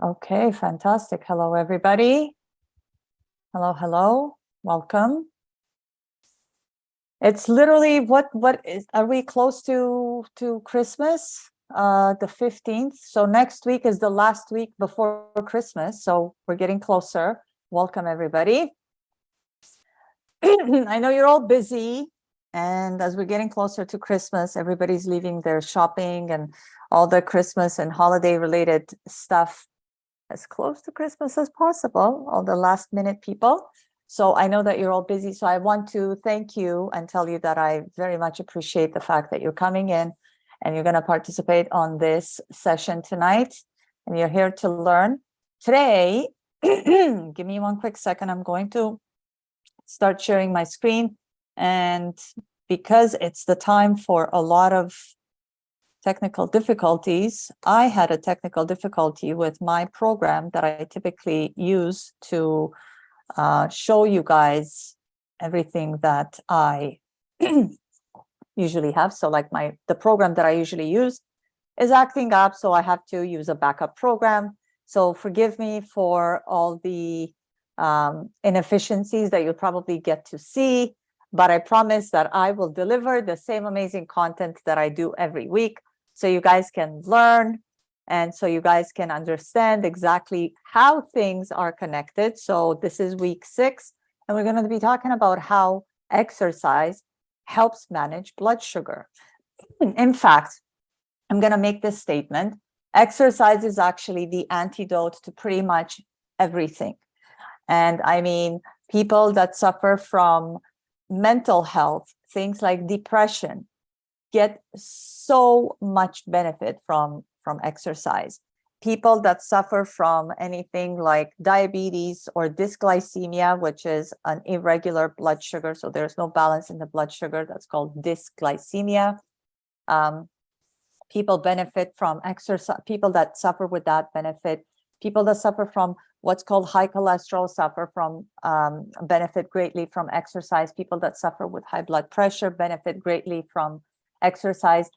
Okay, fantastic. Hello, everybody. Hello. Welcome. It's literally are we close to Christmas? The 15th. So next week is the last week before Christmas. So we're getting closer. Welcome, everybody. I know you're all busy, and as we're getting closer to Christmas, everybody's leaving their shopping and all the Christmas and holiday related stuff as close to Christmas as possible, all the last minute people. So I know that you're all busy. So I want to thank you and tell you that I very much appreciate the fact that you're coming in and you're going to participate on this session tonight. And you're here to learn. Today, give me one quick second. I'm going to start sharing my screen. And because it's the time for a lot of technical difficulties, I had a technical difficulty with my program that I typically use to show you guys everything that I usually have. So like the program that I usually use is acting up, so I have to use a backup program. So forgive me for all the inefficiencies that you'll probably get to see, but I promise that I will deliver the same amazing content that I do every week, so you guys can learn and so you guys can understand exactly how things are connected. So this is week 6, and we're going to be talking about how exercise helps manage blood sugar. In fact, I'm going to make this statement. Exercise is actually the antidote to pretty much everything. And I mean, people that suffer from mental health, things like depression, get so much benefit from exercise. People that suffer from anything like diabetes or dysglycemia, which is an irregular blood sugar, so there's no balance in the blood sugar, that's called dysglycemia. People benefit from exercise. People that suffer with that benefit. People that suffer from what's called high cholesterol suffer from benefit greatly from exercise. People that suffer with high blood pressure benefit greatly from exercise.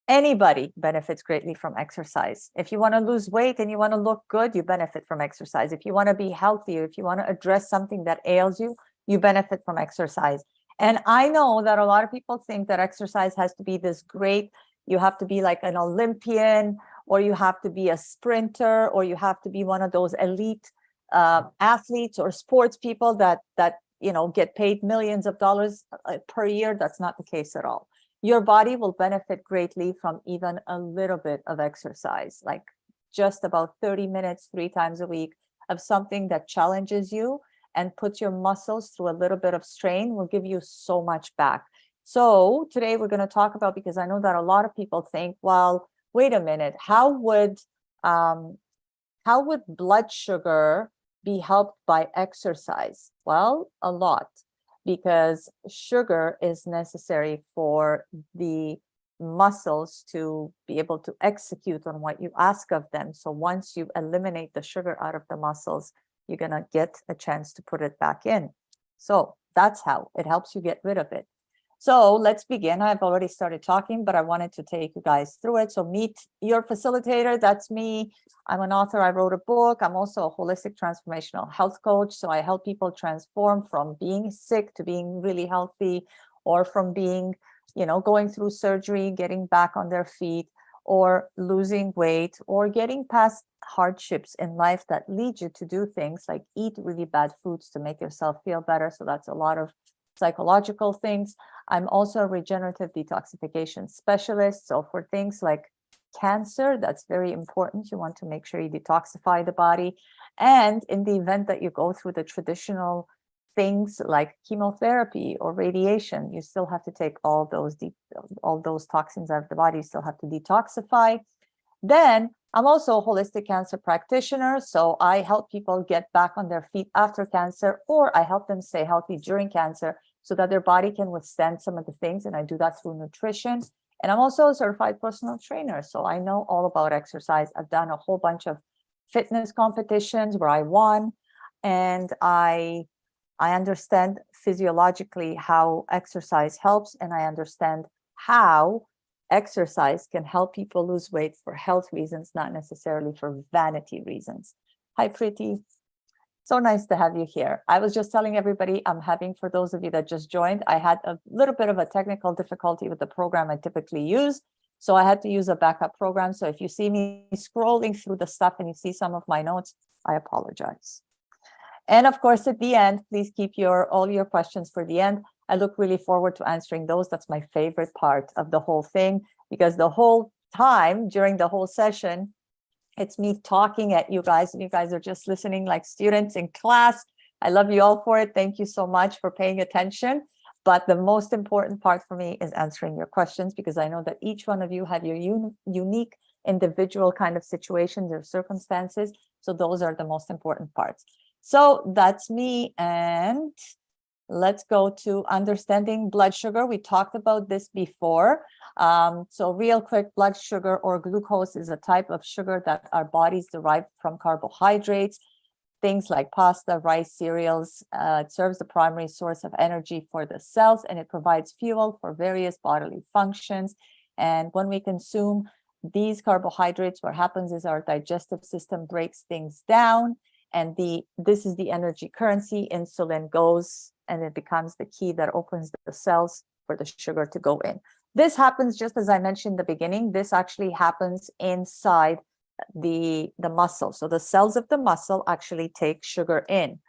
Anybody benefits greatly from exercise. If you want to lose weight and you want to look good, you benefit from exercise. If you want to be healthy, if you want to address something that ails you, you benefit from exercise. And I know that a lot of people think that exercise has to be this great, you have to be like an Olympian, or you have to be a sprinter, or you have to be one of those elite athletes or sports people that get paid millions of dollars per year. That's not the case at all. Your body will benefit greatly from even a little bit of exercise, like just about 30 minutes, 3 times a week of something that challenges you and puts your muscles through a little bit of strain will give you so much back. So today we're going to talk about, because I know that a lot of people think, well, wait a minute, how would blood sugar be helped by exercise? Well, a lot, because sugar is necessary for the muscles to be able to execute on what you ask of them. So once you eliminate the sugar out of the muscles, you're going to get a chance to put it back in. So that's how it helps you get rid of it. So let's begin. I've already started talking, but I wanted to take you guys through it. So meet your facilitator. That's me. I'm an author. I wrote a book. I'm also a holistic transformational health coach. So I help people transform from being sick to being really healthy, or from being, going through surgery, getting back on their feet, or losing weight, or getting past hardships in life that lead you to do things like eat really bad foods to make yourself feel better. So that's a lot of psychological things. I'm also a regenerative detoxification specialist. So for things like cancer, that's very important. You want to make sure you detoxify the body. And in the event that you go through the traditional things like chemotherapy or radiation, you still have to take all those toxins out of the body. You still have to detoxify. Then I'm also a holistic cancer practitioner. So I help people get back on their feet after cancer, or I help them stay healthy during cancer so that their body can withstand some of the things. And I do that through nutrition. And I'm also a certified personal trainer. So I know all about exercise. I've done a whole bunch of fitness competitions where I won. And I understand physiologically how exercise helps. And I understand how exercise can help people lose weight for health reasons, not necessarily for vanity reasons. Hi, Pretty. So nice to have you here. I was just telling everybody I'm having, for those of you that just joined, I had a little bit of a technical difficulty with the program I typically use. So I had to use a backup program. So if you see me scrolling through the stuff and you see some of my notes, I apologize. And of course, at the end, please keep all your questions for the end. I look really forward to answering those. That's my favorite part of the whole thing, because the whole time during the whole session, it's me talking at you guys, and you guys are just listening like students in class. I love you all for it. Thank you so much for paying attention. But the most important part for me is answering your questions, because I know that each one of you have your unique individual kind of situations or circumstances. So those are the most important parts. So that's me. And let's go to understanding blood sugar. We talked about this before. So real quick, blood sugar or glucose is a type of sugar that our bodies derive from carbohydrates, things like pasta, rice, cereals. It serves the primary source of energy for the cells, and it provides fuel for various bodily functions. And when we consume these carbohydrates, what happens is our digestive system breaks things down, and this is the energy currency. Insulin goes, and it becomes the key that opens the cells for the sugar to go in. This happens, just as I mentioned in the beginning, this actually happens inside the muscle. So the cells of the muscle actually take sugar in.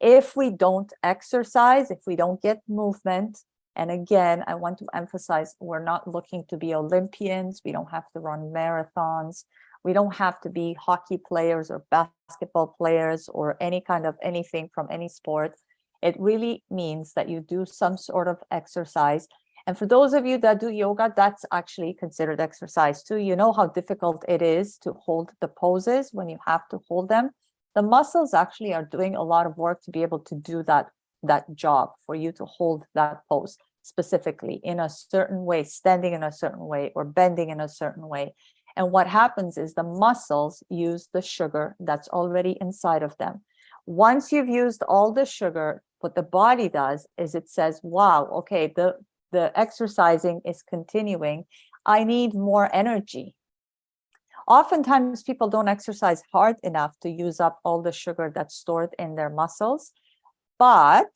If we don't exercise, if we don't get movement, and again, I want to emphasize, we're not looking to be Olympians. We don't have to run marathons. We don't have to be hockey players or basketball players or any kind of anything from any sport. It really means that you do some sort of exercise. And for those of you that do yoga, that's actually considered exercise too. You know how difficult it is to hold the poses when you have to hold them. The muscles actually are doing a lot of work to be able to do that job for you to hold that pose specifically in a certain way, standing in a certain way or bending in a certain way. And what happens is the muscles use the sugar that's already inside of them. Once you've used all the sugar, what the body does is it says, wow, okay, the exercising is continuing. I need more energy. Oftentimes people don't exercise hard enough to use up all the sugar that's stored in their muscles, but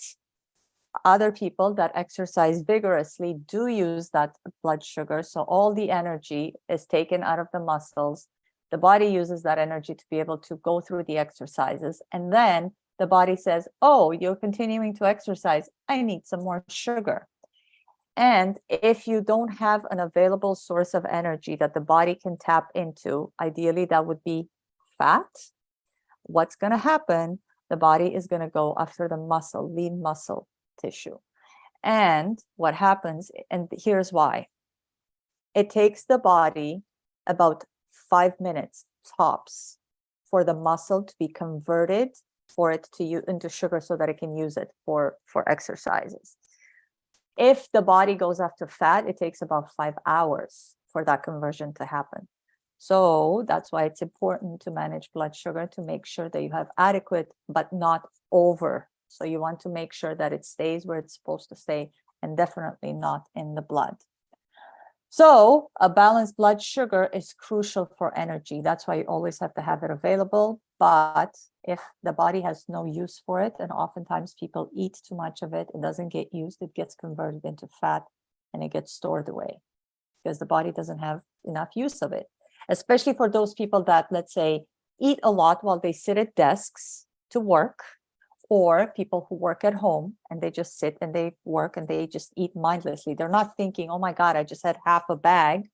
other people that exercise vigorously do use that blood sugar. So all the energy is taken out of the muscles. The body uses that energy to be able to go through the exercises. And then the body says, oh, you're continuing to exercise. I need some more sugar. And if you don't have an available source of energy that the body can tap into, ideally that would be fat. What's going to happen? The body is going to go after the muscle, lean muscle tissue. And what happens, and here's why. It takes the body about 5 minutes tops for the muscle to be converted, for it to use into sugar so that it can use it for exercises. If the body goes after fat, it takes about 5 hours for that conversion to happen. So that's why it's important to manage blood sugar, to make sure that you have adequate, but not over. So you want to make sure that it stays where it's supposed to stay, and definitely not in the blood. So a balanced blood sugar is crucial for energy. That's why you always have to have it available. But if the body has no use for it, and oftentimes people eat too much of it, it doesn't get used, it gets converted into fat and it gets stored away because the body doesn't have enough use of it. Especially for those people that, let's say, eat a lot while they sit at desks to work, or people who work at home and they just sit and they work and they just eat mindlessly. They're not thinking, oh my God, I just had half a bag.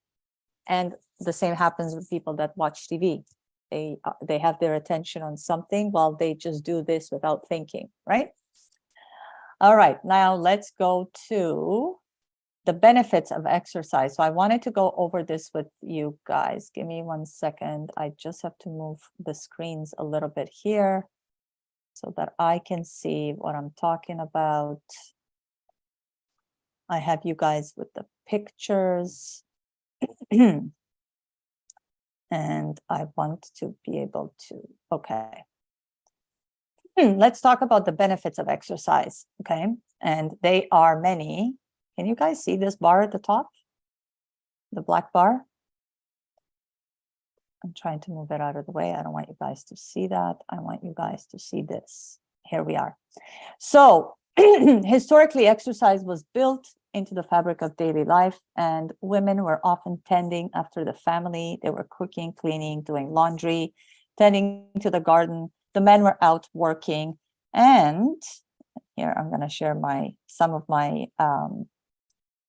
And the same happens with people that watch TV. They have their attention on something while they just do this without thinking, right? All right, now let's go to the benefits of exercise. So I wanted to go over this with you guys. Give me 1 second. I just have to move the screens a little bit here so that I can see what I'm talking about. I have you guys with the pictures. And I want to be able to, okay. Let's talk about the benefits of exercise, okay? And they are many. Can you guys see this bar at the top? the black bar. I'm trying to move it out of the way. I don't want you guys to see that. I want you guys to see this. Here we are. So historically, exercise was built into the fabric of daily life, and women were often tending after the family. They were cooking, cleaning, doing laundry, tending to the garden. The men were out working. And here I'm going to share some of my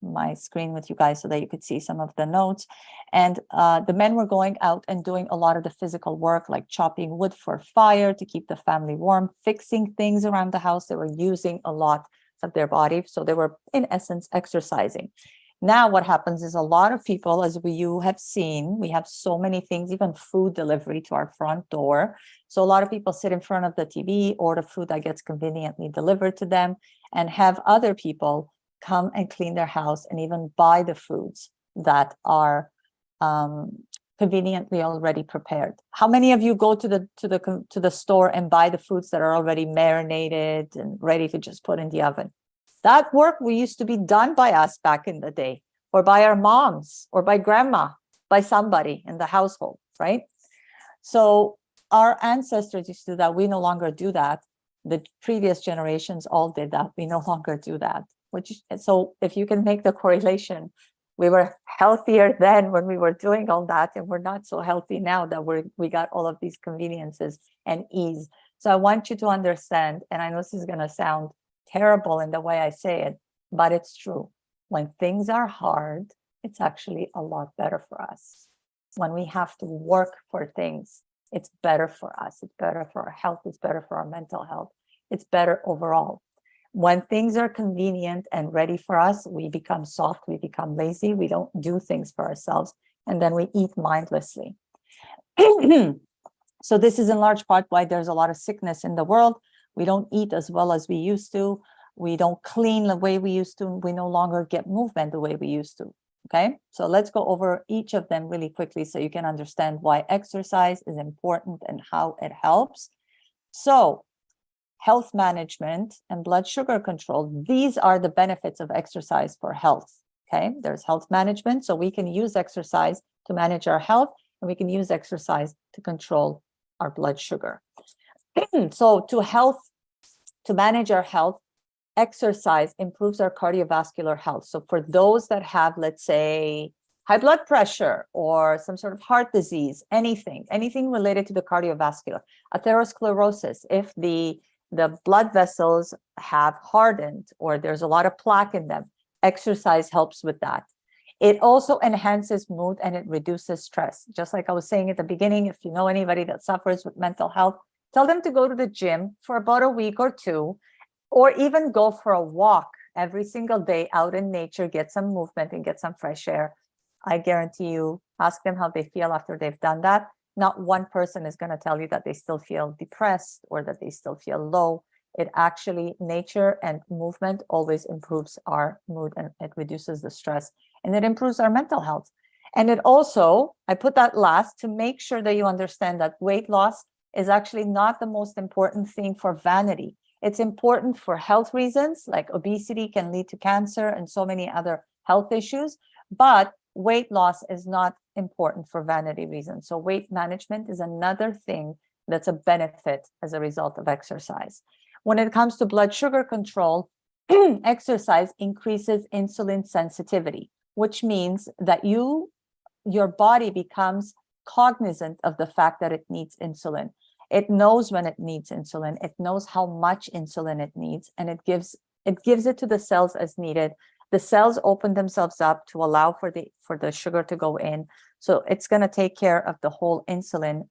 my screen with you guys so that you could see some of the notes. And the men were going out and doing a lot of the physical work, like chopping wood for fire to keep the family warm, fixing things around the house. They were using a lot of their body. So they were, in essence, exercising. Now what happens is a lot of people, as you have seen, we have so many things, even food delivery to our front door. So a lot of people sit in front of the TV, order food that gets conveniently delivered to them, and have other people come and clean their house and even buy the foods that are conveniently already prepared. How many of you go to the store and buy the foods that are already marinated and ready to just put in the oven? That work used to be done by us back in the day, or by our moms, or by grandma, by somebody in the household, right? So our ancestors used to do that. We no longer do that. The previous generations all did that. We no longer do that. So if you can make the correlation, we were healthier then when we were doing all that, and we're not so healthy now that we got all of these conveniences and ease. So I want you to understand, and I know this is going to sound terrible in the way I say it, but it's true. When things are hard, it's actually a lot better for us. When we have to work for things, it's better for us. It's better for our health. It's better for our mental health. It's better overall. When things are convenient and ready for us, we become soft, we become lazy, we don't do things for ourselves, and then we eat mindlessly. So this is in large part why there's a lot of sickness in the world. We don't eat as well as we used to. We don't clean the way we used to. We no longer get movement the way we used to. Okay, so let's go over each of them really quickly so you can understand why exercise is important and how it helps. So health management and blood sugar control, these are the benefits of exercise for health. Okay, there's health management, so we can use exercise to manage our health, and we can use exercise to control our blood sugar. So to manage our health, exercise improves our cardiovascular health. So for those that have, let's say, high blood pressure or some sort of heart disease, anything related to the cardiovascular, atherosclerosis, if the blood vessels have hardened or there's a lot of plaque in them, exercise helps with that. It also enhances mood and it reduces stress. Just like I was saying at the beginning, if you know anybody that suffers with mental health, tell them to go to the gym for about a week or two, or even go for a walk every single day out in nature, get some movement and get some fresh air. I guarantee you, ask them how they feel after they've done that. Not one person is going to tell you that they still feel depressed or that they still feel low. It actually, nature and movement always improves our mood, and it reduces the stress, and it improves our mental health. And it also, I put that last to make sure that you understand that weight loss is actually not the most important thing for vanity. It's important for health reasons, like obesity can lead to cancer and so many other health issues, but weight loss is not important for vanity reasons. So weight management is another thing that's a benefit as a result of exercise. When it comes to blood sugar control, exercise increases insulin sensitivity, which means that your body becomes cognizant of the fact that it needs insulin. It knows when it needs insulin, it knows how much insulin it needs, and it gives it to the cells as needed. The cells open themselves up to allow for the sugar to go in. So it's going to take care of the whole insulin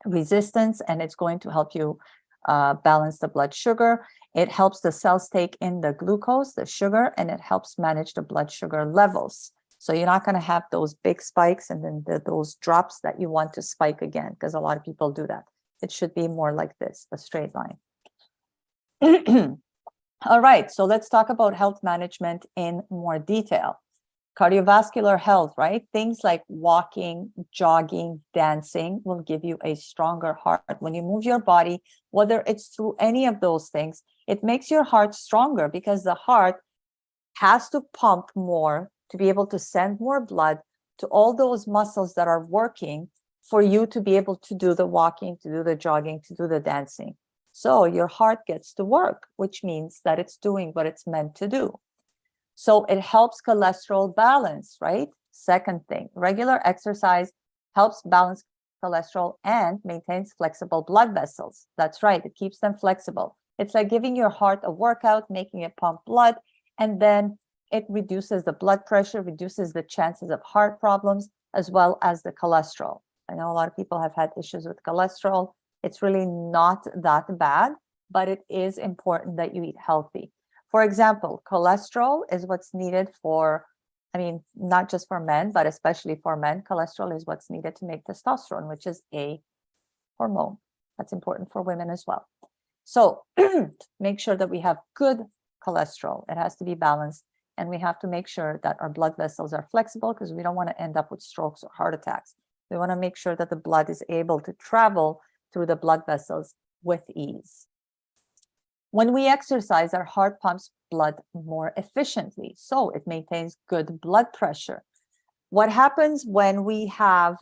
resistance, and it's going to help you balance the blood sugar. It helps the cells take in the glucose, the sugar, and it helps manage the blood sugar levels. So you're not going to have those big spikes and then those drops that you want to spike again, because a lot of people do that. It should be more like this, a straight line. All right, so let's talk about health management in more detail. Cardiovascular health, right? Things like walking, jogging, dancing will give you a stronger heart. When you move your body, whether it's through any of those things, it makes your heart stronger because the heart has to pump more to be able to send more blood to all those muscles that are working for you to be able to do the walking, to do the jogging, to do the dancing. So your heart gets to work, which means that it's doing what it's meant to do. So it helps cholesterol balance, right? Second thing, regular exercise helps balance cholesterol and maintains flexible blood vessels. That's right, it keeps them flexible. It's like giving your heart a workout, making it pump blood, and then it reduces the blood pressure, reduces the chances of heart problems, as well as the cholesterol. I know a lot of people have had issues with cholesterol. It's really not that bad, but it is important that you eat healthy. For example, cholesterol is what's needed for, I mean, not just for men, but especially for men, cholesterol is what's needed to make testosterone, which is a hormone that's important for women as well. So make sure that we have good cholesterol. It has to be balanced. And we have to make sure that our blood vessels are flexible because we don't want to end up with strokes or heart attacks. We want to make sure that the blood is able to travel through the blood vessels with ease. When we exercise, our heart pumps blood more efficiently, so it maintains good blood pressure. What happens when we have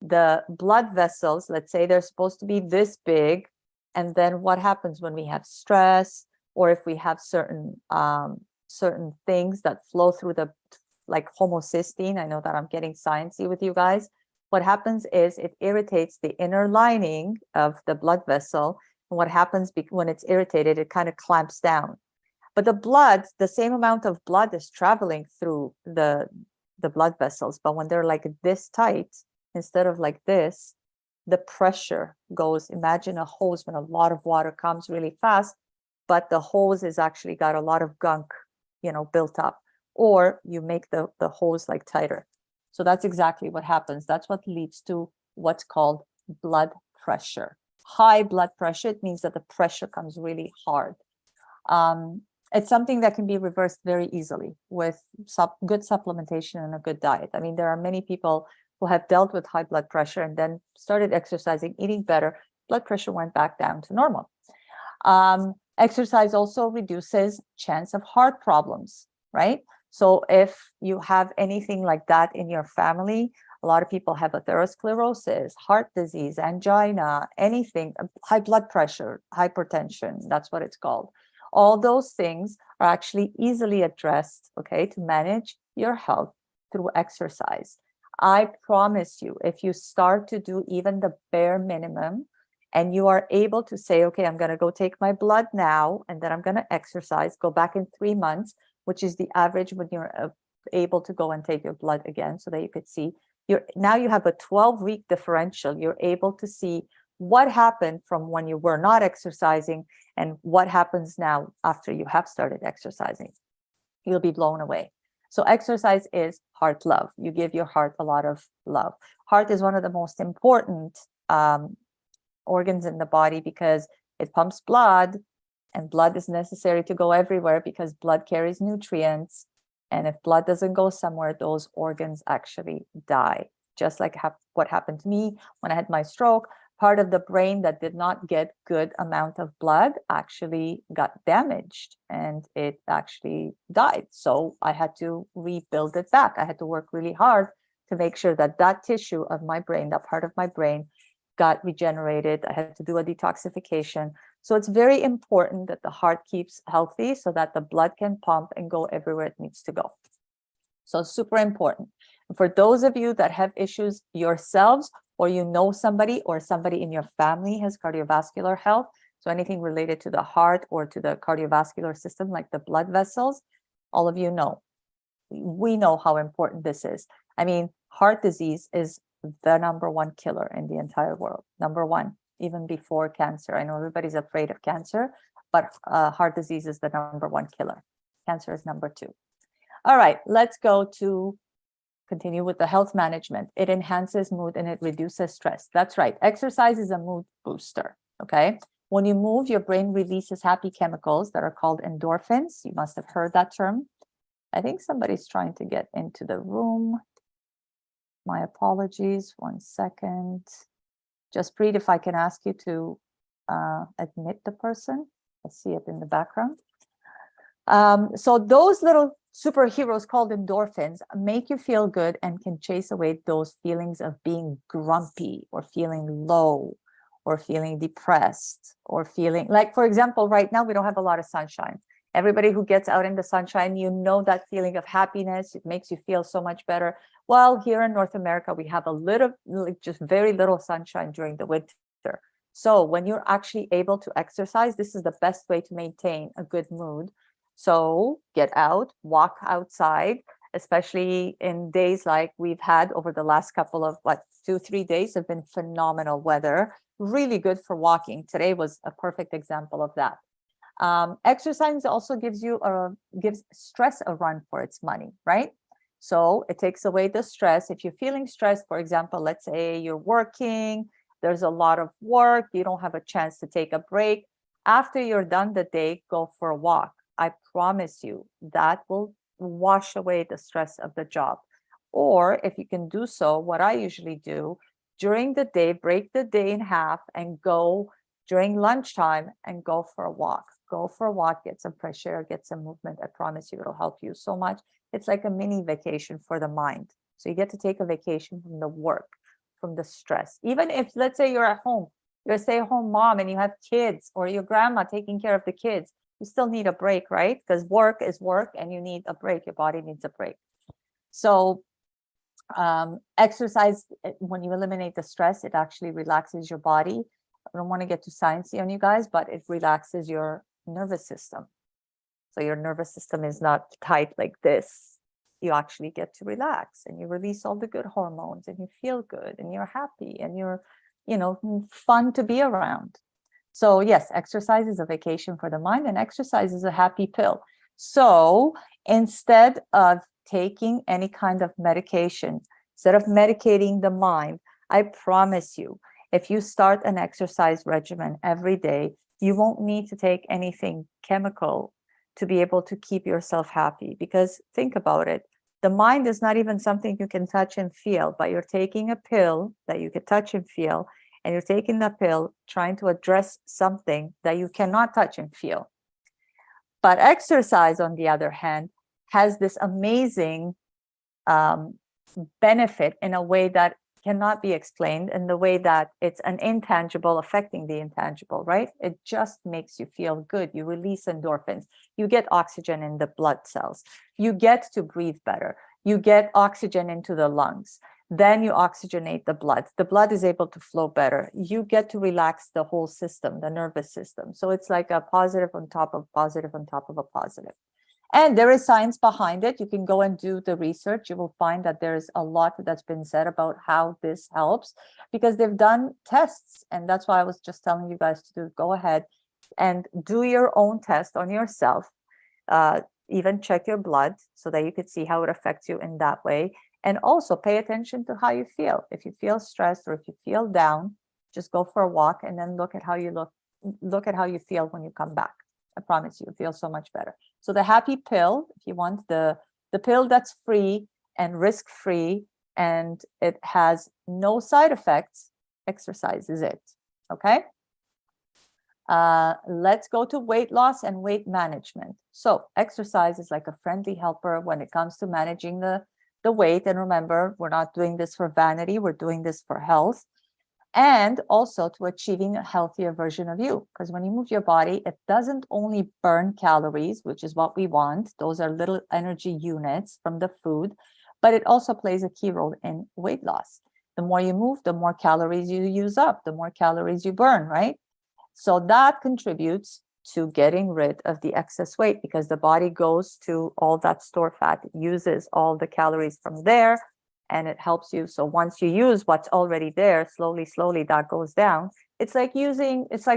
the blood vessels, let's say they're supposed to be this big, and then what happens when we have stress, or if we have certain things that flow through the, like homocysteine, I know that I'm getting sciencey with you guys. What happens is it irritates the inner lining of the blood vessel. And what happens when it's irritated, it kind of clamps down. But the blood, the same amount of blood is traveling through the blood vessels. But when they're like this tight, instead of like this, the pressure goes, imagine a hose when a lot of water comes really fast, but the hose is actually got a lot of gunk, built up, or you make the hose like tighter. So that's exactly what happens. That's what leads to what's called blood pressure. High blood pressure, it means that the pressure comes really hard. It's something that can be reversed very easily with good supplementation and a good diet. I mean, there are many people who have dealt with high blood pressure and then started exercising, eating better, blood pressure went back down to normal. Exercise also reduces chance of heart problems, right? So if you have anything like that in your family, a lot of people have atherosclerosis, heart disease, angina, anything, high blood pressure, hypertension, that's what it's called. All those things are actually easily addressed, okay, to manage your health through exercise. I promise you, if you start to do even the bare minimum, and you are able to say, okay, I'm going to go take my blood now, and then I'm going to exercise, go back in 3 months, which is the average when you're able to go and take your blood again, so that you could see, now you have a 12-week differential. You're able to see what happened from when you were not exercising and what happens now after you have started exercising. You'll be blown away. So exercise is heart love. You give your heart a lot of love. Heart is one of the most important organs in the body because it pumps blood, and blood is necessary to go everywhere because blood carries nutrients. And if blood doesn't go somewhere, those organs actually die. Just like what happened to me when I had my stroke, part of the brain that did not get good amount of blood actually got damaged and it actually died. So I had to rebuild it back. I had to work really hard to make sure that that tissue of my brain, that part of my brain, got regenerated. I had to do a detoxification. So it's very important that the heart keeps healthy so that the blood can pump and go everywhere it needs to go. So super important. For those of you that have issues yourselves, or you know somebody or somebody in your family has cardiovascular health, so anything related to the heart or to the cardiovascular system, like the blood vessels, all of you know. We know how important this is. I mean, heart disease is the #1 killer in the entire world. #1, even before cancer. I know everybody's afraid of cancer, but heart disease is the #1 killer. Cancer is #2. All right, let's go to continue with the health management. It enhances mood and it reduces stress. That's right. Exercise is a mood booster. Okay. When you move, your brain releases happy chemicals that are called endorphins. You must have heard that term. I think somebody's trying to get into the room. My apologies. 1 second. Just Preet, if I can ask you to admit the person. I see it in the background. So those little superheroes called endorphins make you feel good and can chase away those feelings of being grumpy or feeling low or feeling depressed or feeling like, for example, right now we don't have a lot of sunshine. Everybody who gets out in the sunshine, you know that feeling of happiness. It makes you feel so much better. Well, here in North America, we have a little, like just very little sunshine during the winter. So when you're actually able to exercise, this is the best way to maintain a good mood. So get out, walk outside, especially in days like we've had over the last couple of 2-3 days have been phenomenal weather, really good for walking. Today was a perfect example of that. Exercise also gives stress a run for its money, right? So it takes away the stress. If you're feeling stressed, for example, let's say you're working, there's a lot of work, you don't have a chance to take a break. After you're done the day, go for a walk. I promise you that will wash away the stress of the job. Or if you can do so, what I usually do during the day, break the day in half and go during lunchtime and go for a walk. Go for a walk, get some fresh air, get some movement. I promise you it'll help you so much. It's like a mini vacation for the mind. So you get to take a vacation from the work, from the stress. Even if, let's say you're at home, you're a stay-at-home mom and you have kids or your grandma taking care of the kids, you still need a break, right? Because work is work and you need a break. Your body needs a break. So exercise, when you eliminate the stress, it actually relaxes your body. I don't want to get too sciencey on you guys, but it relaxes your nervous system. So your nervous system is not tight like this. You actually get to relax and you release all the good hormones and you feel good and you're happy and you're, fun to be around. So yes, exercise is a vacation for the mind and exercise is a happy pill. So instead of taking any kind of medication, instead of medicating the mind, I promise you, if you start an exercise regimen every day, you won't need to take anything chemical to be able to keep yourself happy. Because think about it, the mind is not even something you can touch and feel, but you're taking a pill that you can touch and feel, and you're taking the pill trying to address something that you cannot touch and feel. But exercise, on the other hand, has this amazing benefit in a way that cannot be explained, in the way that it's an intangible affecting the intangible, right? It just makes you feel good. You release endorphins. You get oxygen in the blood cells. You get to breathe better. You get oxygen into the lungs. Then you oxygenate the blood. The blood is able to flow better. You get to relax the whole system, the nervous system. So it's like a positive on top of positive on top of a positive. And there is science behind it. You can go and do the research. You will find that there's a lot that's been said about how this helps because they've done tests. And that's why I was just telling you guys to go ahead and do your own test on yourself. Even check your blood so that you could see how it affects you in that way. And also pay attention to how you feel. If you feel stressed or if you feel down, just go for a walk and then look at how you feel when you come back. I promise you, feel so much better. So the happy pill, if you want the pill that's free and risk-free and it has no side effects, exercise is it. Okay. Let's go to weight loss and weight management. So exercise is like a friendly helper when it comes to managing the weight. And remember, we're not doing this for vanity, we're doing this for health. And also to achieving a healthier version of you. Because when you move your body, it doesn't only burn calories, which is what we want. Those are little energy units from the food, but it also plays a key role in weight loss. The more you move, the more calories you use up, the more calories you burn, right? So that contributes to getting rid of the excess weight because the body goes to all that stored fat, it uses all the calories from there, and it helps you. So once you use what's already there, slowly that goes down. It's like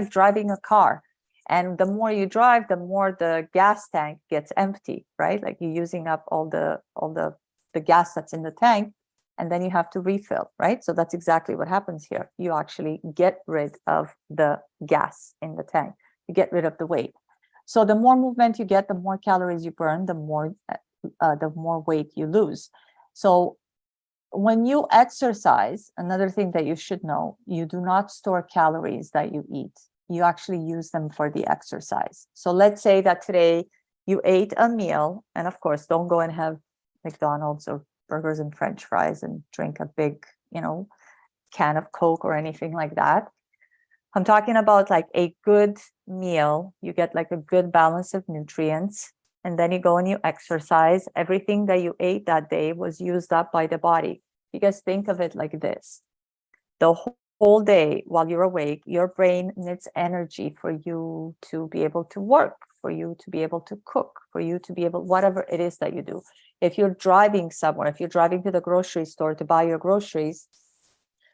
driving a car. And the more you drive, the more the gas tank gets empty, right? Like you're using up all the gas that's in the tank, and then you have to refill, right? So that's exactly what happens here. You actually get rid of the gas in the tank. You get rid of the weight. So the more movement you get, the more calories you burn, the more weight you lose. So when you exercise, another thing that you should know, you do not store calories that you eat. You actually use them for the exercise. So let's say that today you ate a meal, and of course, don't go and have McDonald's or burgers and French fries and drink a big, can of Coke or anything like that. I'm talking about like a good meal. You get like a good balance of nutrients, and then you go and you exercise. Everything that you ate that day was used up by the body. Because think of it like this. The whole day while you're awake, your brain needs energy for you to be able to work, for you to be able to cook, for you to be able, whatever it is that you do. If you're driving somewhere, if you're driving to the grocery store to buy your groceries,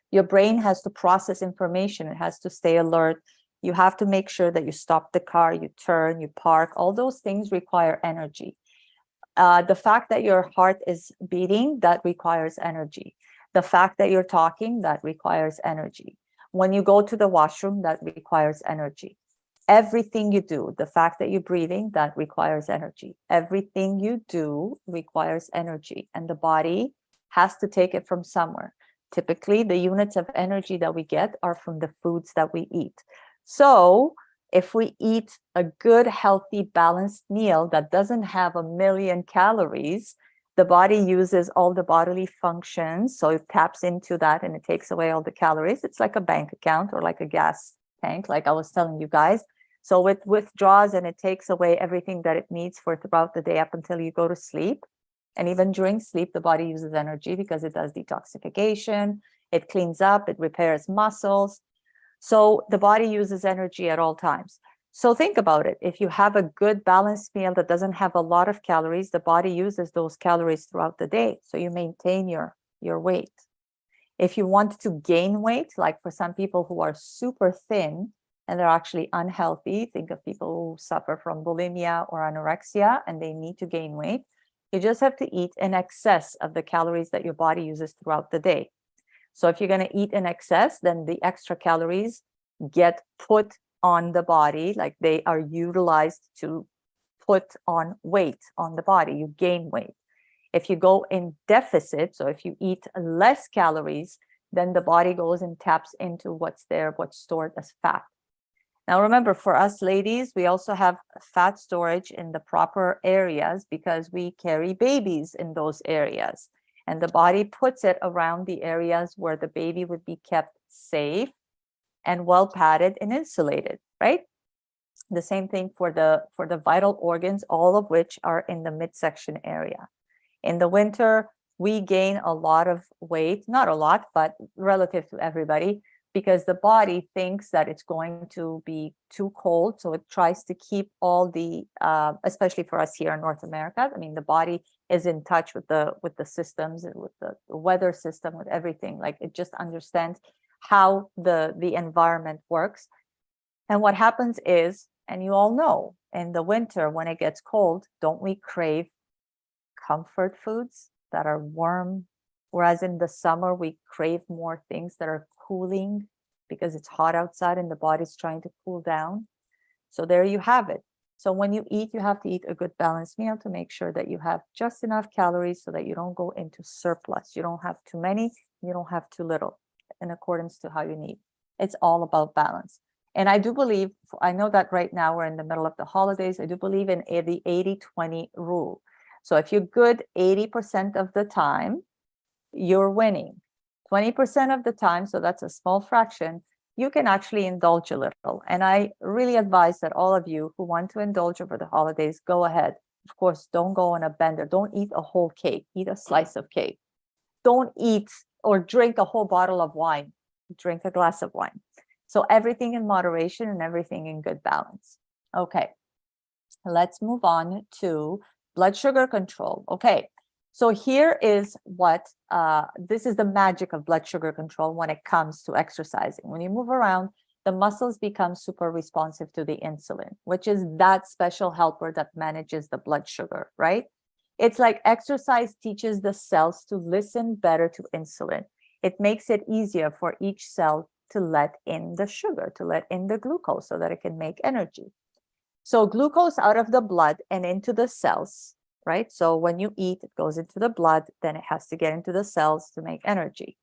your brain has to process information. It has to stay alert. You have to make sure that you stop the car, you turn, you park. All those things require energy. The fact that your heart is beating, that requires energy. The fact that you're talking, that requires energy. When you go to the washroom, that requires energy. Everything you do, the fact that you're breathing, that requires energy. Everything you do requires energy, and the body has to take it from somewhere. Typically, the units of energy that we get are from the foods that we eat. So if we eat a good, healthy, balanced meal that doesn't have 1,000,000 calories, the body uses all the bodily functions. So it taps into that and it takes away all the calories. It's like a bank account or like a gas tank, like I was telling you guys. So it withdraws and it takes away everything that it needs for throughout the day up until you go to sleep. And even during sleep, the body uses energy because it does detoxification, it cleans up, it repairs muscles. So the body uses energy at all times. So think about it. If you have a good balanced meal that doesn't have a lot of calories, the body uses those calories throughout the day. So you maintain your weight. If you want to gain weight, like for some people who are super thin and they're actually unhealthy, think of people who suffer from bulimia or anorexia and they need to gain weight. You just have to eat in excess of the calories that your body uses throughout the day. So if you're going to eat in excess, then the extra calories get put on the body, like they are utilized to put on weight on the body. You gain weight. If you go in deficit, so if you eat less calories, then the body goes and taps into what's there, what's stored as fat. Now, remember, for us ladies, we also have fat storage in the proper areas because we carry babies in those areas. And the body puts it around the areas where the baby would be kept safe and well padded and insulated, right? The same thing for the vital organs, all of which are in the midsection area. In the winter, we gain a lot of weight, not a lot, but relative to everybody, because the body thinks that it's going to be too cold. So it tries to keep all the, especially for us here in North America, I mean, the body is in touch with the systems, with the weather system, with everything. Like it just understands how the environment works. And what happens is, and you all know, in the winter, when it gets cold, don't we crave comfort foods that are warm? Whereas in the summer, we crave more things that are cooling because it's hot outside and the body's trying to cool down. So there you have it. So when you eat, you have to eat a good balanced meal to make sure that you have just enough calories so that you don't go into surplus. You don't have too many, you don't have too little, in accordance to how you need. It's all about balance. And I do believe, I know that right now we're in the middle of the holidays, I do believe in the 80-20 rule. So if you're good 80% of the time, you're winning. 20% of the time, so that's a small fraction, you can actually indulge a little. And I really advise that all of you who want to indulge over the holidays, go ahead. Of course, don't go on a bender. Don't eat a whole cake. Eat a slice of cake. Don't eat or drink a whole bottle of wine. Drink a glass of wine. So everything in moderation and everything in good balance. Okay, let's move on to blood sugar control. Okay, so here is what, this is the magic of blood sugar control when it comes to exercising. When you move around, the muscles become super responsive to the insulin, which is that special helper that manages the blood sugar, right? It's like exercise teaches the cells to listen better to insulin. It makes it easier for each cell to let in the sugar, to let in the glucose so that it can make energy. So glucose out of the blood and into the cells, right? So when you eat, it goes into the blood, then it has to get into the cells to make energy.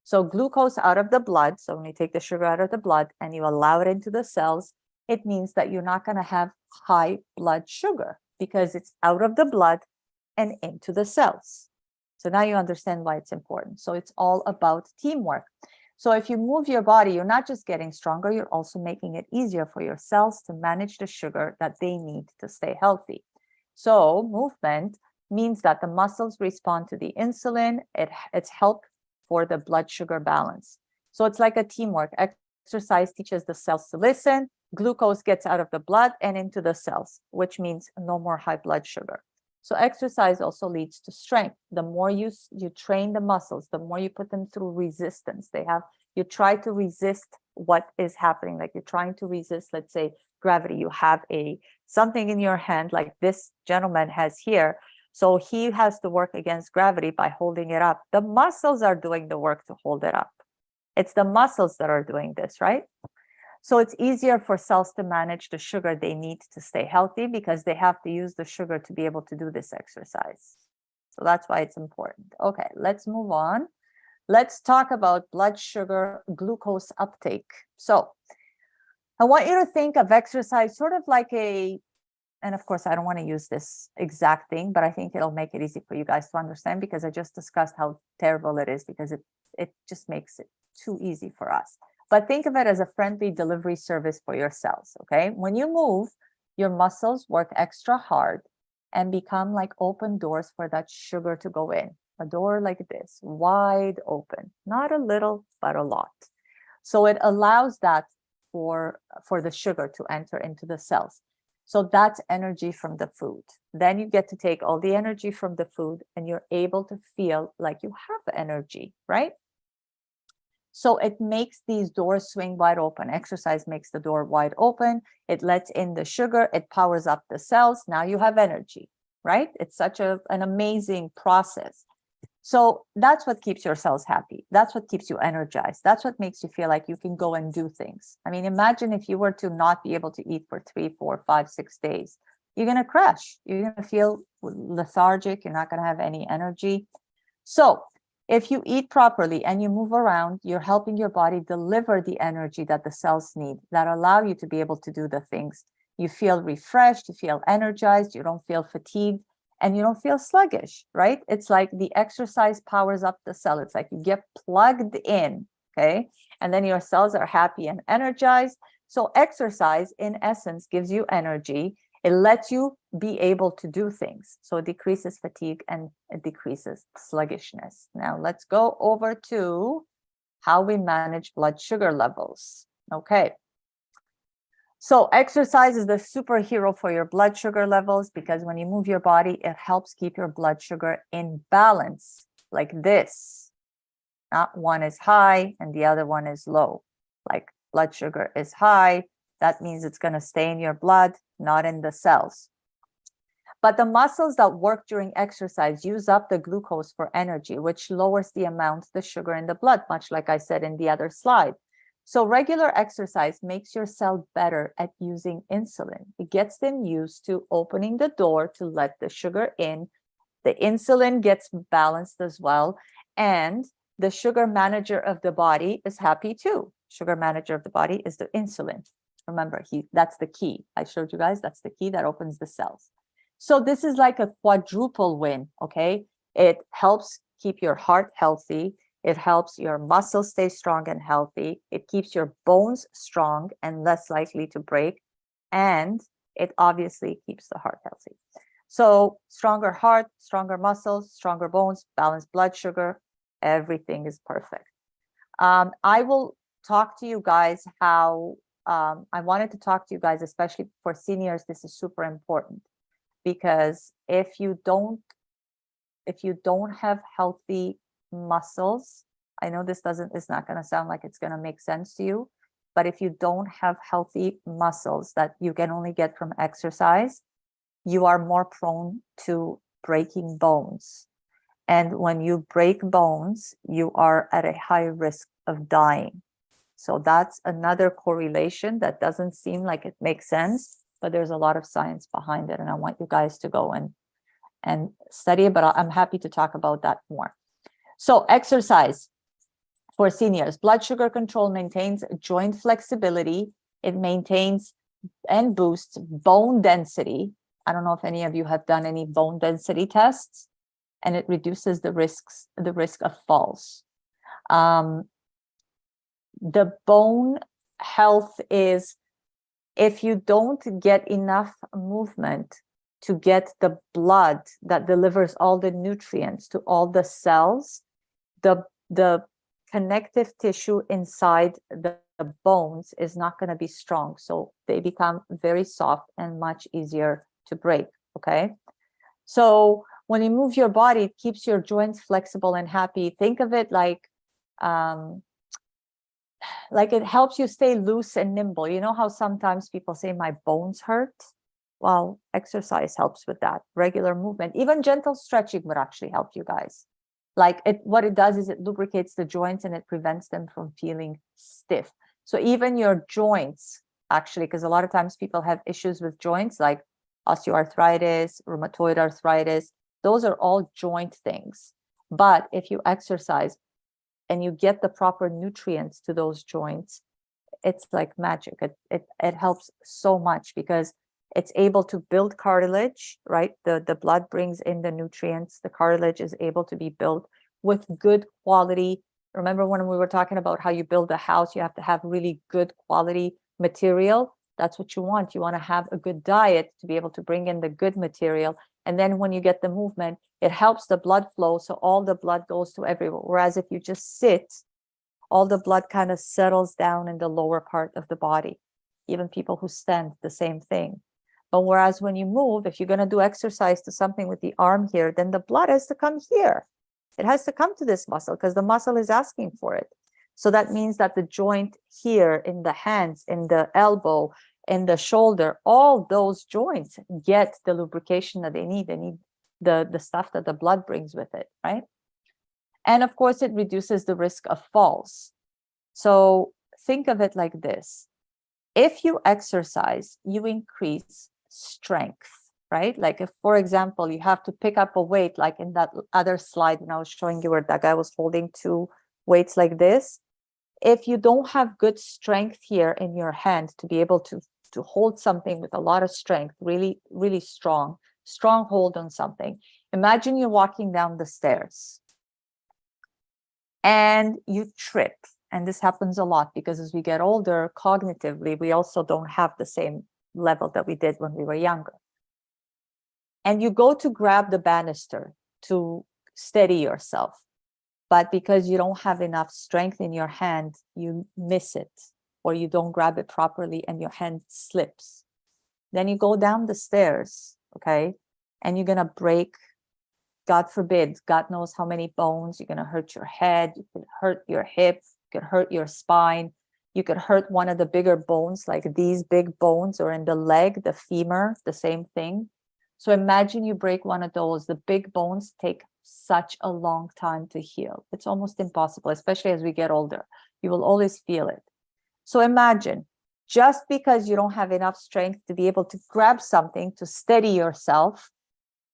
So glucose out of the blood, so when you take the sugar out of the blood and you allow it into the cells, it means that you're not going to have high blood sugar. because it's out of the blood and into the cells. So now you understand why it's important. So it's all about teamwork. So if you move your body, you're not just getting stronger, you're also making it easier for your cells to manage the sugar that they need to stay healthy. So movement means that the muscles respond to the insulin. It's help for the blood sugar balance. So it's like a teamwork. Exercise teaches the cells to listen. Glucose gets out of the blood and into the cells, which means no more high blood sugar. So exercise also leads to strength. The more you train the muscles, the more you put them through resistance. You try to resist what is happening. Like you're trying to resist, let's say, gravity. You have something in your hand like this gentleman has here. So he has to work against gravity by holding it up. The muscles are doing the work to hold it up. It's the muscles that are doing this, right? So it's easier for cells to manage the sugar they need to stay healthy because they have to use the sugar to be able to do this exercise. So that's why it's important. Okay, let's move on. Let's talk about blood sugar glucose uptake. So I want you to think of exercise sort of like and of course, I don't want to use this exact thing, but I think it'll make it easy for you guys to understand because I just discussed how terrible it is because it just makes it too easy for us. But think of it as a friendly delivery service for your cells, okay? When you move, your muscles work extra hard and become like open doors for that sugar to go in. A door like this, wide open, not a little, but a lot. So it allows that for the sugar to enter into the cells. So that's energy from the food. Then you get to take all the energy from the food and you're able to feel like you have energy, right? So it makes these doors swing wide open. Exercise makes the door wide open. It lets in the sugar. It powers up the cells. Now you have energy, right? It's such an amazing process. So that's what keeps your cells happy. That's what keeps you energized. That's what makes you feel like you can go and do things. I mean, imagine if you were to not be able to eat for 3, 4, 5, 6 days. You're going to crash. You're going to feel lethargic. You're not going to have any energy. So if you eat properly and you move around, you're helping your body deliver the energy that the cells need that allow you to be able to do the things. You feel refreshed, you feel energized, you don't feel fatigued, and you don't feel sluggish, right? It's like the exercise powers up the cell. It's like you get plugged in, okay? And then your cells are happy and energized. So exercise, in essence, gives you energy. It lets you be able to do things. So it decreases fatigue and it decreases sluggishness. Now let's go over to how we manage blood sugar levels. Okay. So exercise is the superhero for your blood sugar levels because when you move your body, it helps keep your blood sugar in balance like this. Not one is high and the other one is low. Like blood sugar is high. That means it's going to stay in your blood, not in the cells. But the muscles that work during exercise use up the glucose for energy, which lowers the amount of the sugar in the blood, much like I said in the other slide. So regular exercise makes your cell better at using insulin. It gets them used to opening the door to let the sugar in. The insulin gets balanced as well. And the sugar manager of the body is happy too. Sugar manager of the body is the insulin. Remember, that's the key. I showed you guys, that's the key that opens the cells. So this is like a quadruple win, okay? It helps keep your heart healthy. It helps your muscles stay strong and healthy. It keeps your bones strong and less likely to break. And it obviously keeps the heart healthy. So stronger heart, stronger muscles, stronger bones, balanced blood sugar, everything is perfect. I will talk to you guys how I wanted to talk to you guys, especially for seniors. This is super important because if you don't have healthy muscles, I know it's not going to sound like it's going to make sense to you, but if you don't have healthy muscles that you can only get from exercise, you are more prone to breaking bones. And when you break bones, you are at a high risk of dying. So that's another correlation that doesn't seem like it makes sense, but there's a lot of science behind it. And I want you guys to go and study it, but I'm happy to talk about that more. So exercise for seniors, blood sugar control maintains joint flexibility. It maintains and boosts bone density. I don't know if any of you have done any bone density tests, and it reduces the risk of falls. The bone health is, if you don't get enough movement to get the blood that delivers all the nutrients to all the cells, the connective tissue inside the bones is not going to be strong. So they become very soft and much easier to break. Okay. So when you move your body, it keeps your joints flexible and happy. Think of it like it helps you stay loose and nimble. You know how sometimes people say my bones hurt? Well, exercise helps with that. Regular movement, even gentle stretching would actually help you guys. Like what it does is it lubricates the joints and it prevents them from feeling stiff. So even your joints, actually, because a lot of times people have issues with joints like osteoarthritis, rheumatoid arthritis, those are all joint things. But if you exercise and you get the proper nutrients to those joints, it's like magic. It helps so much because it's able to build cartilage, right? The blood brings in the nutrients. The cartilage is able to be built with good quality. Remember when we were talking about how you build a house, you have to have really good quality material. That's what you want. You want to have a good diet to be able to bring in the good material. And then when you get the movement, it helps the blood flow. So all the blood goes to everywhere. Whereas if you just sit, all the blood kind of settles down in the lower part of the body. Even people who stand, the same thing. But whereas when you move, if you're going to do exercise to something with the arm here, then the blood has to come here. It has to come to this muscle because the muscle is asking for it. So that means that the joint here in the hands, in the elbow, in the shoulder, all those joints get the lubrication that they need. They need the stuff that the blood brings with it, right? And of course, it reduces the risk of falls. So think of it like this. If you exercise, you increase strength, right? Like if, for example, you have to pick up a weight, like in that other slide when I was showing you where that guy was holding two weights like this. If you don't have good strength here in your hand to be able to hold something with a lot of strength, really, really strong hold on something. Imagine you're walking down the stairs and you trip. And this happens a lot because as we get older, cognitively, we also don't have the same level that we did when we were younger. And you go to grab the banister to steady yourself. But because you don't have enough strength in your hand, you miss it, or you don't grab it properly and your hand slips. Then you go down the stairs, okay? And you're going to break, God forbid, God knows how many bones. You're going to hurt your head, you could hurt your hip, you could hurt your spine, you could hurt one of the bigger bones, like these big bones, or in the leg, the femur, the same thing. So imagine you break one of those. The big bones take such a long time to heal. It's almost impossible, especially as we get older. You will always feel it. So imagine, just because you don't have enough strength to be able to grab something to steady yourself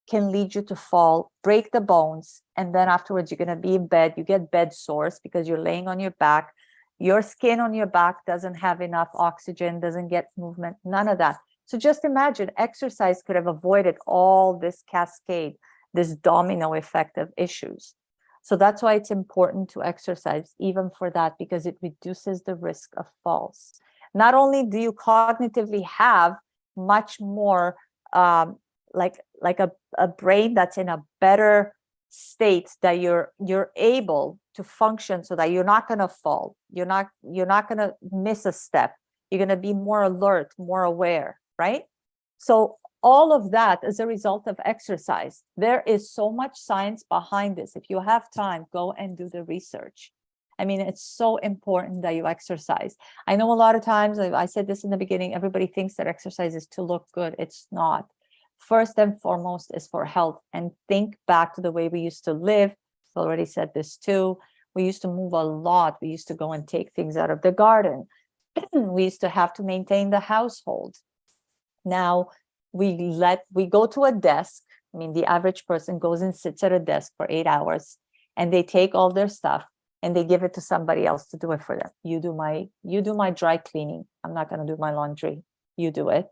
can lead you to fall, break the bones, and then afterwards you're going to be in bed. You get bed sores because you're laying on your back. Your skin on your back doesn't have enough oxygen, doesn't get movement, none of that. So just imagine exercise could have avoided all this cascade, this domino effect of issues. So that's why it's important to exercise even for that, because it reduces the risk of falls. Not only do you cognitively have much more like a brain that's in a better state, that you're able to function so that you're not going to fall, you're not going to miss a step, you're going to be more alert, more aware, right? So all of that is a result of exercise. There is so much science behind this. If you have time, go and do the research. I mean, it's so important that you exercise. I know a lot of times, I said this in the beginning, everybody thinks that exercise is to look good. It's not. First and foremost is for health. And think back to the way we used to live. I already said this too. We used to move a lot. We used to go and take things out of the garden. We used to have to maintain the household. Now we go to a desk. I mean, the average person goes and sits at a desk for 8 hours, and they take all their stuff and they give it to somebody else to do it for them. You do my dry cleaning. I'm not going to do my laundry. You do it.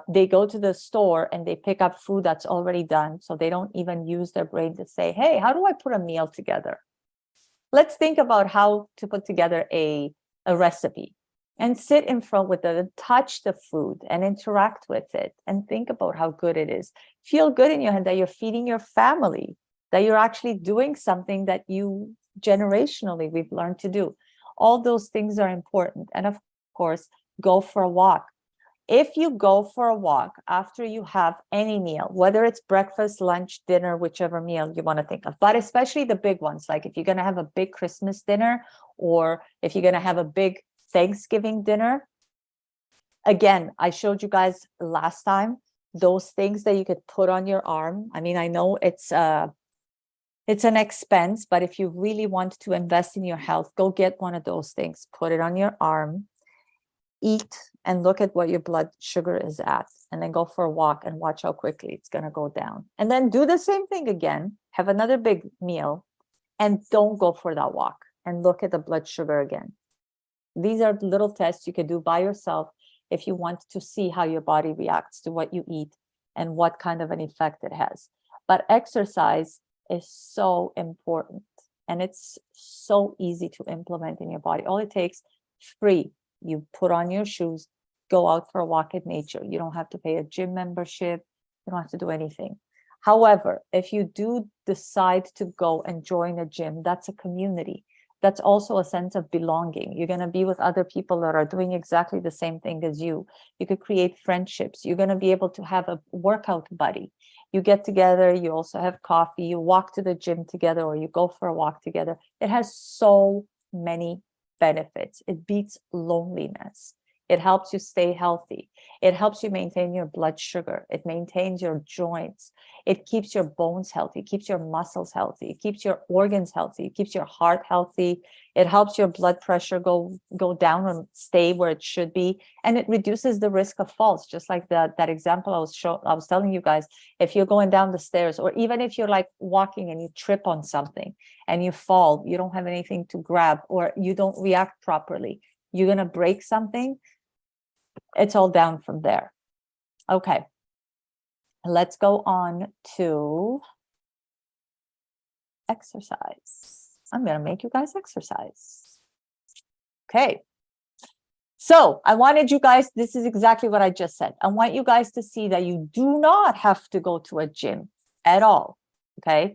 They go to the store and they pick up food that's already done. So they don't even use their brain to say, hey, how do I put a meal together? Let's think about how to put together a recipe and sit in front with it and touch the food and interact with it and think about how good it is. Feel good in your head that you're feeding your family, that you're actually doing something that you generationally we've learned to do. All those things are important. And of course, go for a walk. If you go for a walk after you have any meal, whether it's breakfast, lunch, dinner, whichever meal you want to think of, but especially the big ones, like if you're going to have a big Christmas dinner or if you're going to have a big Thanksgiving dinner, again, I showed you guys last time, those things that you could put on your arm. I mean, I know it's an expense, but if you really want to invest in your health, go get one of those things, put it on your arm, eat and look at what your blood sugar is at, and then go for a walk and watch how quickly it's going to go down. And then do the same thing again, have another big meal, and don't go for that walk and look at the blood sugar again. These are little tests you can do by yourself if you want to see how your body reacts to what you eat and what kind of an effect it has. But exercise is so important and it's so easy to implement in your body. All it takes, free. You put on your shoes, go out for a walk in nature. You don't have to pay a gym membership. You don't have to do anything. However, if you do decide to go and join a gym, that's a community. That's also a sense of belonging. You're going to be with other people that are doing exactly the same thing as you. You could create friendships. You're going to be able to have a workout buddy. You get together, you also have coffee, you walk to the gym together, or you go for a walk together. It has so many benefits. It beats loneliness. It helps you stay healthy. It helps you maintain your blood sugar. It maintains your joints. It keeps your bones healthy. It keeps your muscles healthy. It keeps your organs healthy. It keeps your heart healthy. It helps your blood pressure go down and stay where it should be. And it reduces the risk of falls, just like that example I was telling you guys. If you're going down the stairs, or even if you're like walking and you trip on something and you fall, you don't have anything to grab, or you don't react properly, you're going to break something. It's all down from there. Okay. Let's go on to exercise. I'm going to make you guys exercise. Okay. So I wanted you guys, this is exactly what I just said. I want you guys to see that you do not have to go to a gym at all. Okay.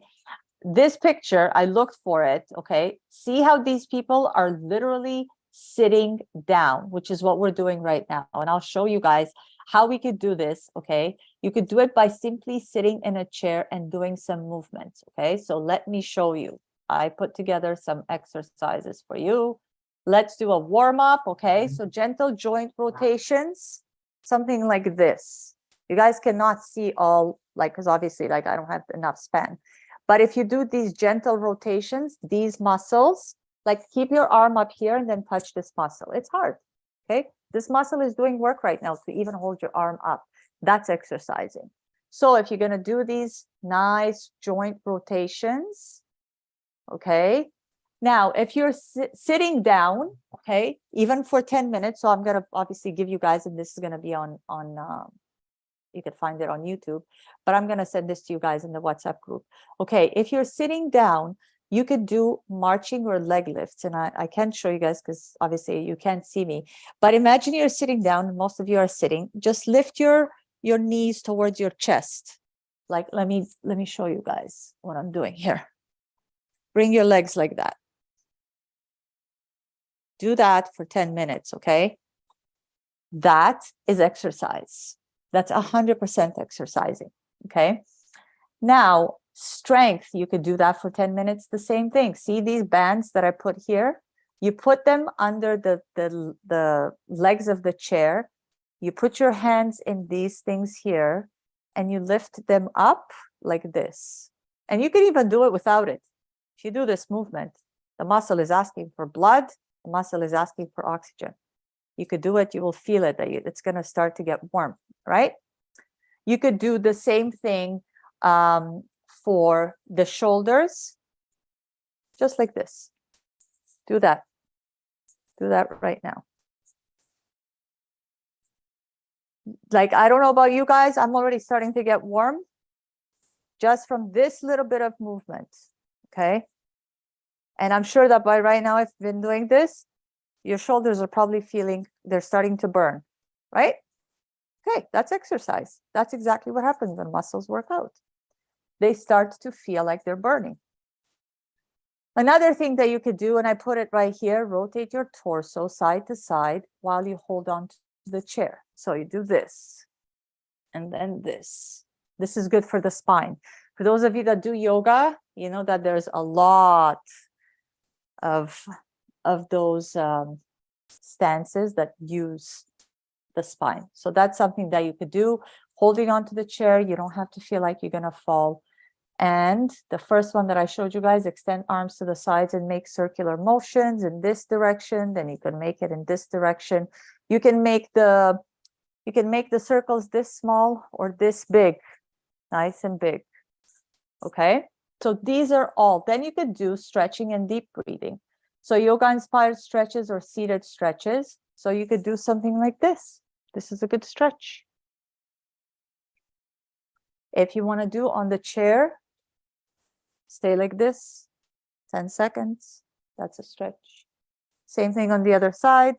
This picture, I looked for it. Okay. See how these people are literally sitting down, which is what we're doing right now. And I'll show you guys how we could do this. Okay. You could do it by simply sitting in a chair and doing some movements. Okay. So let me show you. I put together some exercises for you. Let's do a warm up. Okay. So gentle joint rotations, something like this. You guys cannot see all, like, because obviously, like, I don't have enough span. But if you do these gentle rotations, these muscles, like, keep your arm up here and then touch this muscle. It's hard. Okay. This muscle is doing work right now to even hold your arm up. That's exercising. So if you're going to do these nice joint rotations, okay. Now, if you're sitting down, okay, even for 10 minutes, so I'm going to obviously give you guys, and this is going to be on you can find it on YouTube, but I'm going to send this to you guys in the WhatsApp group. Okay. If you're sitting down, you could do marching or leg lifts. And I can't show you guys because obviously you can't see me, but imagine you're sitting down and most of you are sitting. Just lift your knees towards your chest. Like, let me show you guys what I'm doing here. Bring your legs like that. Do that for 10 minutes. Okay. That is exercise. That's 100% exercising. Okay. Now, strength, you could do that for 10 minutes. The same thing. See these bands that I put here? You put them under the legs of the chair. You put your hands in these things here and you lift them up like this. And you can even do it without it. If you do this movement, the muscle is asking for blood. The muscle is asking for oxygen. You could do it. You will feel it. It's going to start to get warm, right? You could do the same thing for the shoulders, just like this. Do that. Do that right now. Like, I don't know about you guys, I'm already starting to get warm just from this little bit of movement. Okay. And I'm sure that by right now, if you've been doing this, your shoulders are probably feeling they're starting to burn, right? Okay, that's exercise. That's exactly what happens when muscles work out. They start to feel like they're burning. Another thing that you could do, and I put it right here, rotate your torso side to side while you hold on to the chair. So you do this and then this. This is good for the spine. For those of you that do yoga, you know that there's a lot of those stances that use the spine. So that's something that you could do. Holding onto the chair, you don't have to feel like you're gonna fall. And the first one that I showed you guys, extend arms to the sides and make circular motions in this direction. Then you can make it in this direction. You can make the circles this small or this big, nice and big. Okay, so these are all. Then you could do stretching and deep breathing. So yoga inspired stretches or seated stretches. So you could do something like this. This is a good stretch. If you want to do on the chair, stay like this, 10 seconds. That's a stretch. Same thing on the other side.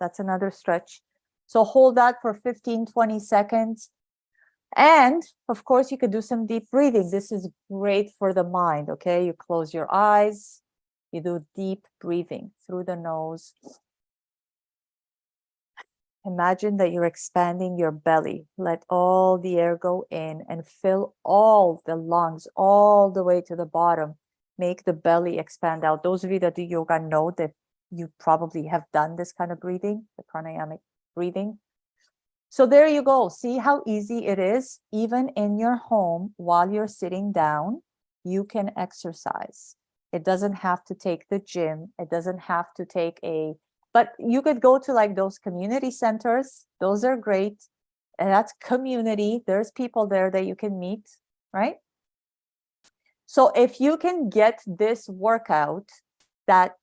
That's another stretch. So hold that for 15, 20 seconds. And of course, you could do some deep breathing. This is great for the mind, okay? You close your eyes, you do deep breathing through the nose. Imagine that you're expanding your belly. Let all the air go in and fill all the lungs all the way to the bottom. Make the belly expand out. Those of you that do yoga know that you probably have done this kind of breathing, the pranayamic breathing. So there you go. See how easy it is? Even in your home, while you're sitting down, you can exercise. It doesn't have to take the gym. It doesn't have to take but you could go to like those community centers. Those are great. And that's community. There's people there that you can meet, right? So if you can get this workout that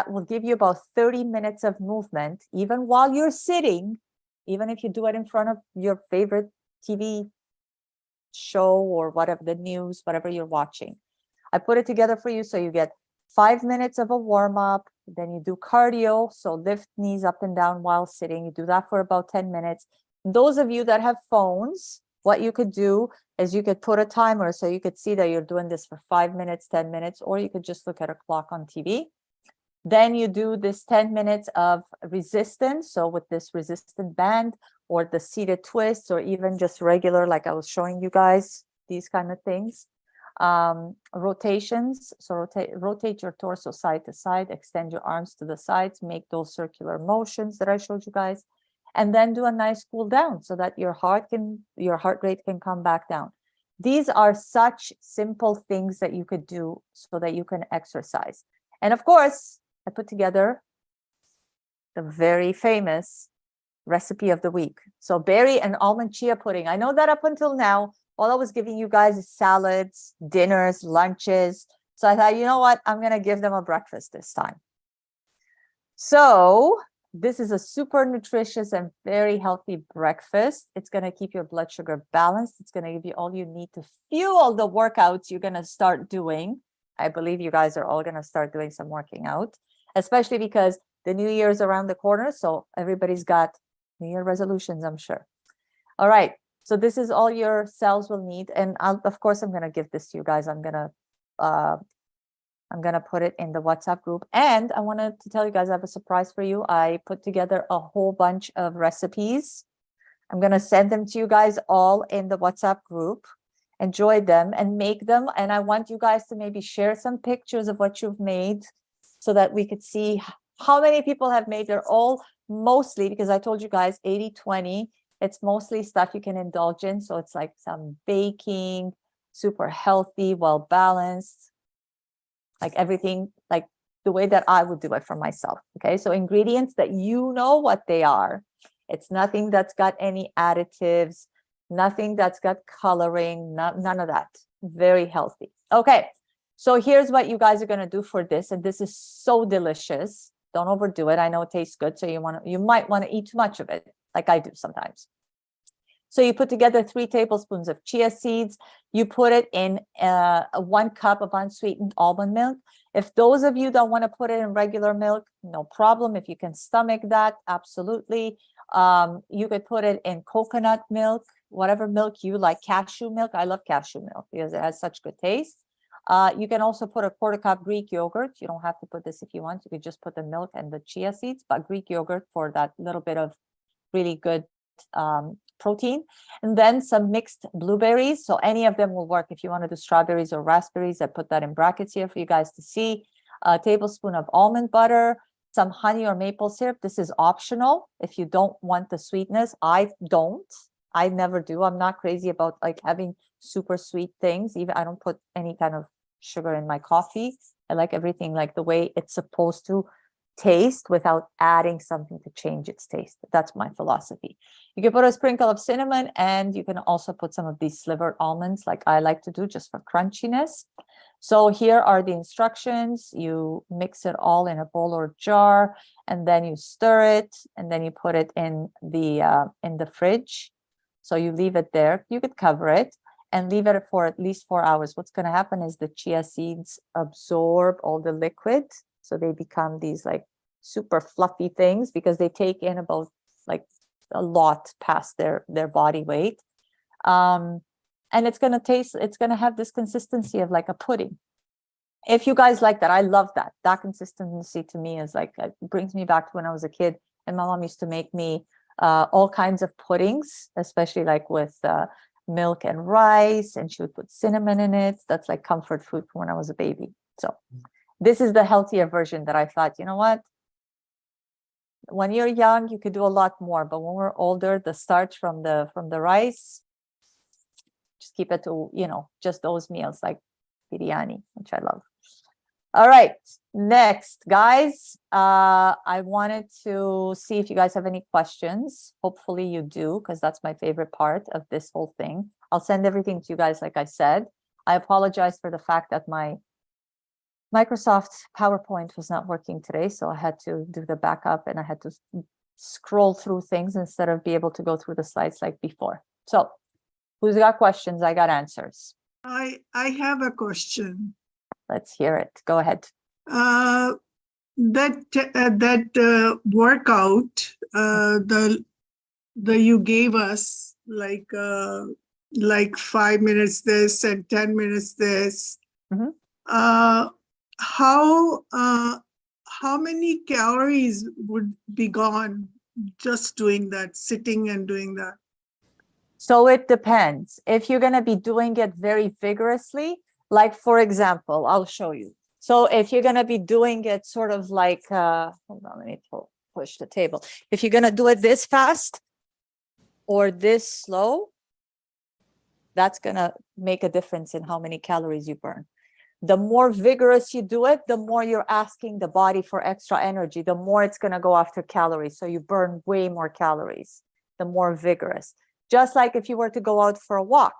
will give you about 30 minutes of movement, even while you're sitting, even if you do it in front of your favorite TV show or whatever, the news, whatever you're watching. I put it together for you so you get 5 minutes of a warm-up, then you do cardio, so lift knees up and down while sitting. You do that for about 10 minutes. Those of you that have phones, what you could do is you could put a timer so you could see that you're doing this for 5 minutes, 10 minutes, or you could just look at a clock on TV. Then you do this 10 minutes of resistance. So with this resistant band or the seated twists, or even just regular, like I was showing you guys, these kind of things. Rotations. So rotate your torso side to side, extend your arms to the sides, make those circular motions that I showed you guys, and then do a nice cool down so that your heart rate can come back down. These are such simple things that you could do so that you can exercise. And of course, I put together the very famous recipe of the week. So berry and almond chia pudding. I know that up until now, all I was giving you guys is salads, dinners, lunches. So I thought, you know what? I'm going to give them a breakfast this time. So this is a super nutritious and very healthy breakfast. It's going to keep your blood sugar balanced. It's going to give you all you need to fuel the workouts you're going to start doing. I believe you guys are all going to start doing some working out, especially because the new year is around the corner. So everybody's got New Year resolutions, I'm sure. All right. So this is all your cells will need. And of course, I'm going to give this to you guys. I'm going to put it in the WhatsApp group. And I wanted to tell you guys I have a surprise for you. I put together a whole bunch of recipes. I'm going to send them to you guys all in the WhatsApp group. Enjoy them and make them. And I want you guys to maybe share some pictures of what you've made so that we could see how many people have made. They're all mostly, because I told you guys 80-20, it's mostly stuff you can indulge in. So it's like some baking, super healthy, well balanced, like everything, like the way that I would do it for myself. Okay, so ingredients that you know what they are. It's nothing that's got any additives, nothing that's got coloring, none of that. Very healthy. Okay, so here's what you guys are going to do for this. And this is so delicious. Don't overdo it. I know it tastes good, so you might want to eat too much of it. like I do sometimes. So you put together 3 tablespoons of chia seeds. You put it in 1 cup of unsweetened almond milk. If those of you don't want to put it in regular milk, no problem. If you can stomach that, absolutely. You could put it in coconut milk, whatever milk you like, cashew milk. I love cashew milk because it has such good taste. You can also put a 1/4 cup Greek yogurt. You don't have to put this if you want. You could just put the milk and the chia seeds, but Greek yogurt for that little bit of really good protein. And then some mixed blueberries. So any of them will work. If you want to do strawberries or raspberries, I put that in brackets here for you guys to see. A tablespoon of almond butter, some honey or maple syrup. This is optional if you don't want the sweetness. I never do. I'm not crazy about like having super sweet things. Even I don't put any kind of sugar in my coffee. I like everything like the way it's supposed to taste without adding something to change its taste. That's my philosophy. You can put a sprinkle of cinnamon, and you can also put some of these slivered almonds like I like to do just for crunchiness. So here are the instructions. You mix it all in a bowl or jar, and then you stir it, and then you put it in the fridge. So you leave it there. You could cover it and leave it for at least 4 hours. What's going to happen is the chia seeds absorb all the liquid. So they become these like super fluffy things because they take in about like a lot past their body weight. And it's going to have this consistency of like a pudding. If you guys like that, I love that. That consistency to me is like, it brings me back to when I was a kid and my mom used to make me all kinds of puddings, especially like with milk and rice, and she would put cinnamon in it. That's like comfort food from when I was a baby. So this is the healthier version that I thought, you know what? When you're young, you could do a lot more, but when we're older, the starch from the rice, just keep it to, just those meals like biryani, which I love. All right, next, guys. I wanted to see if you guys have any questions. Hopefully you do, because that's my favorite part of this whole thing. I'll send everything to you guys, like I said. I apologize for the fact that my Microsoft PowerPoint was not working today, so I had to do the backup and I had to scroll through things instead of be able to go through the slides like before. So who's got questions? I got answers. I have a question. Let's hear it. Go ahead. That workout, the you gave us like 5 minutes this and 10 minutes this. Mm-hmm. How many calories would be gone just doing that, sitting and doing that? So it depends. If you're going to be doing it very vigorously, like for example, I'll show you. So if you're going to be doing it sort of like, hold on, let me push the table. If you're going to do it this fast or this slow, that's going to make a difference in how many calories you burn. The more vigorous you do it, the more you're asking the body for extra energy, the more it's going to go after calories. So you burn way more calories, the more vigorous. Just like if you were to go out for a walk,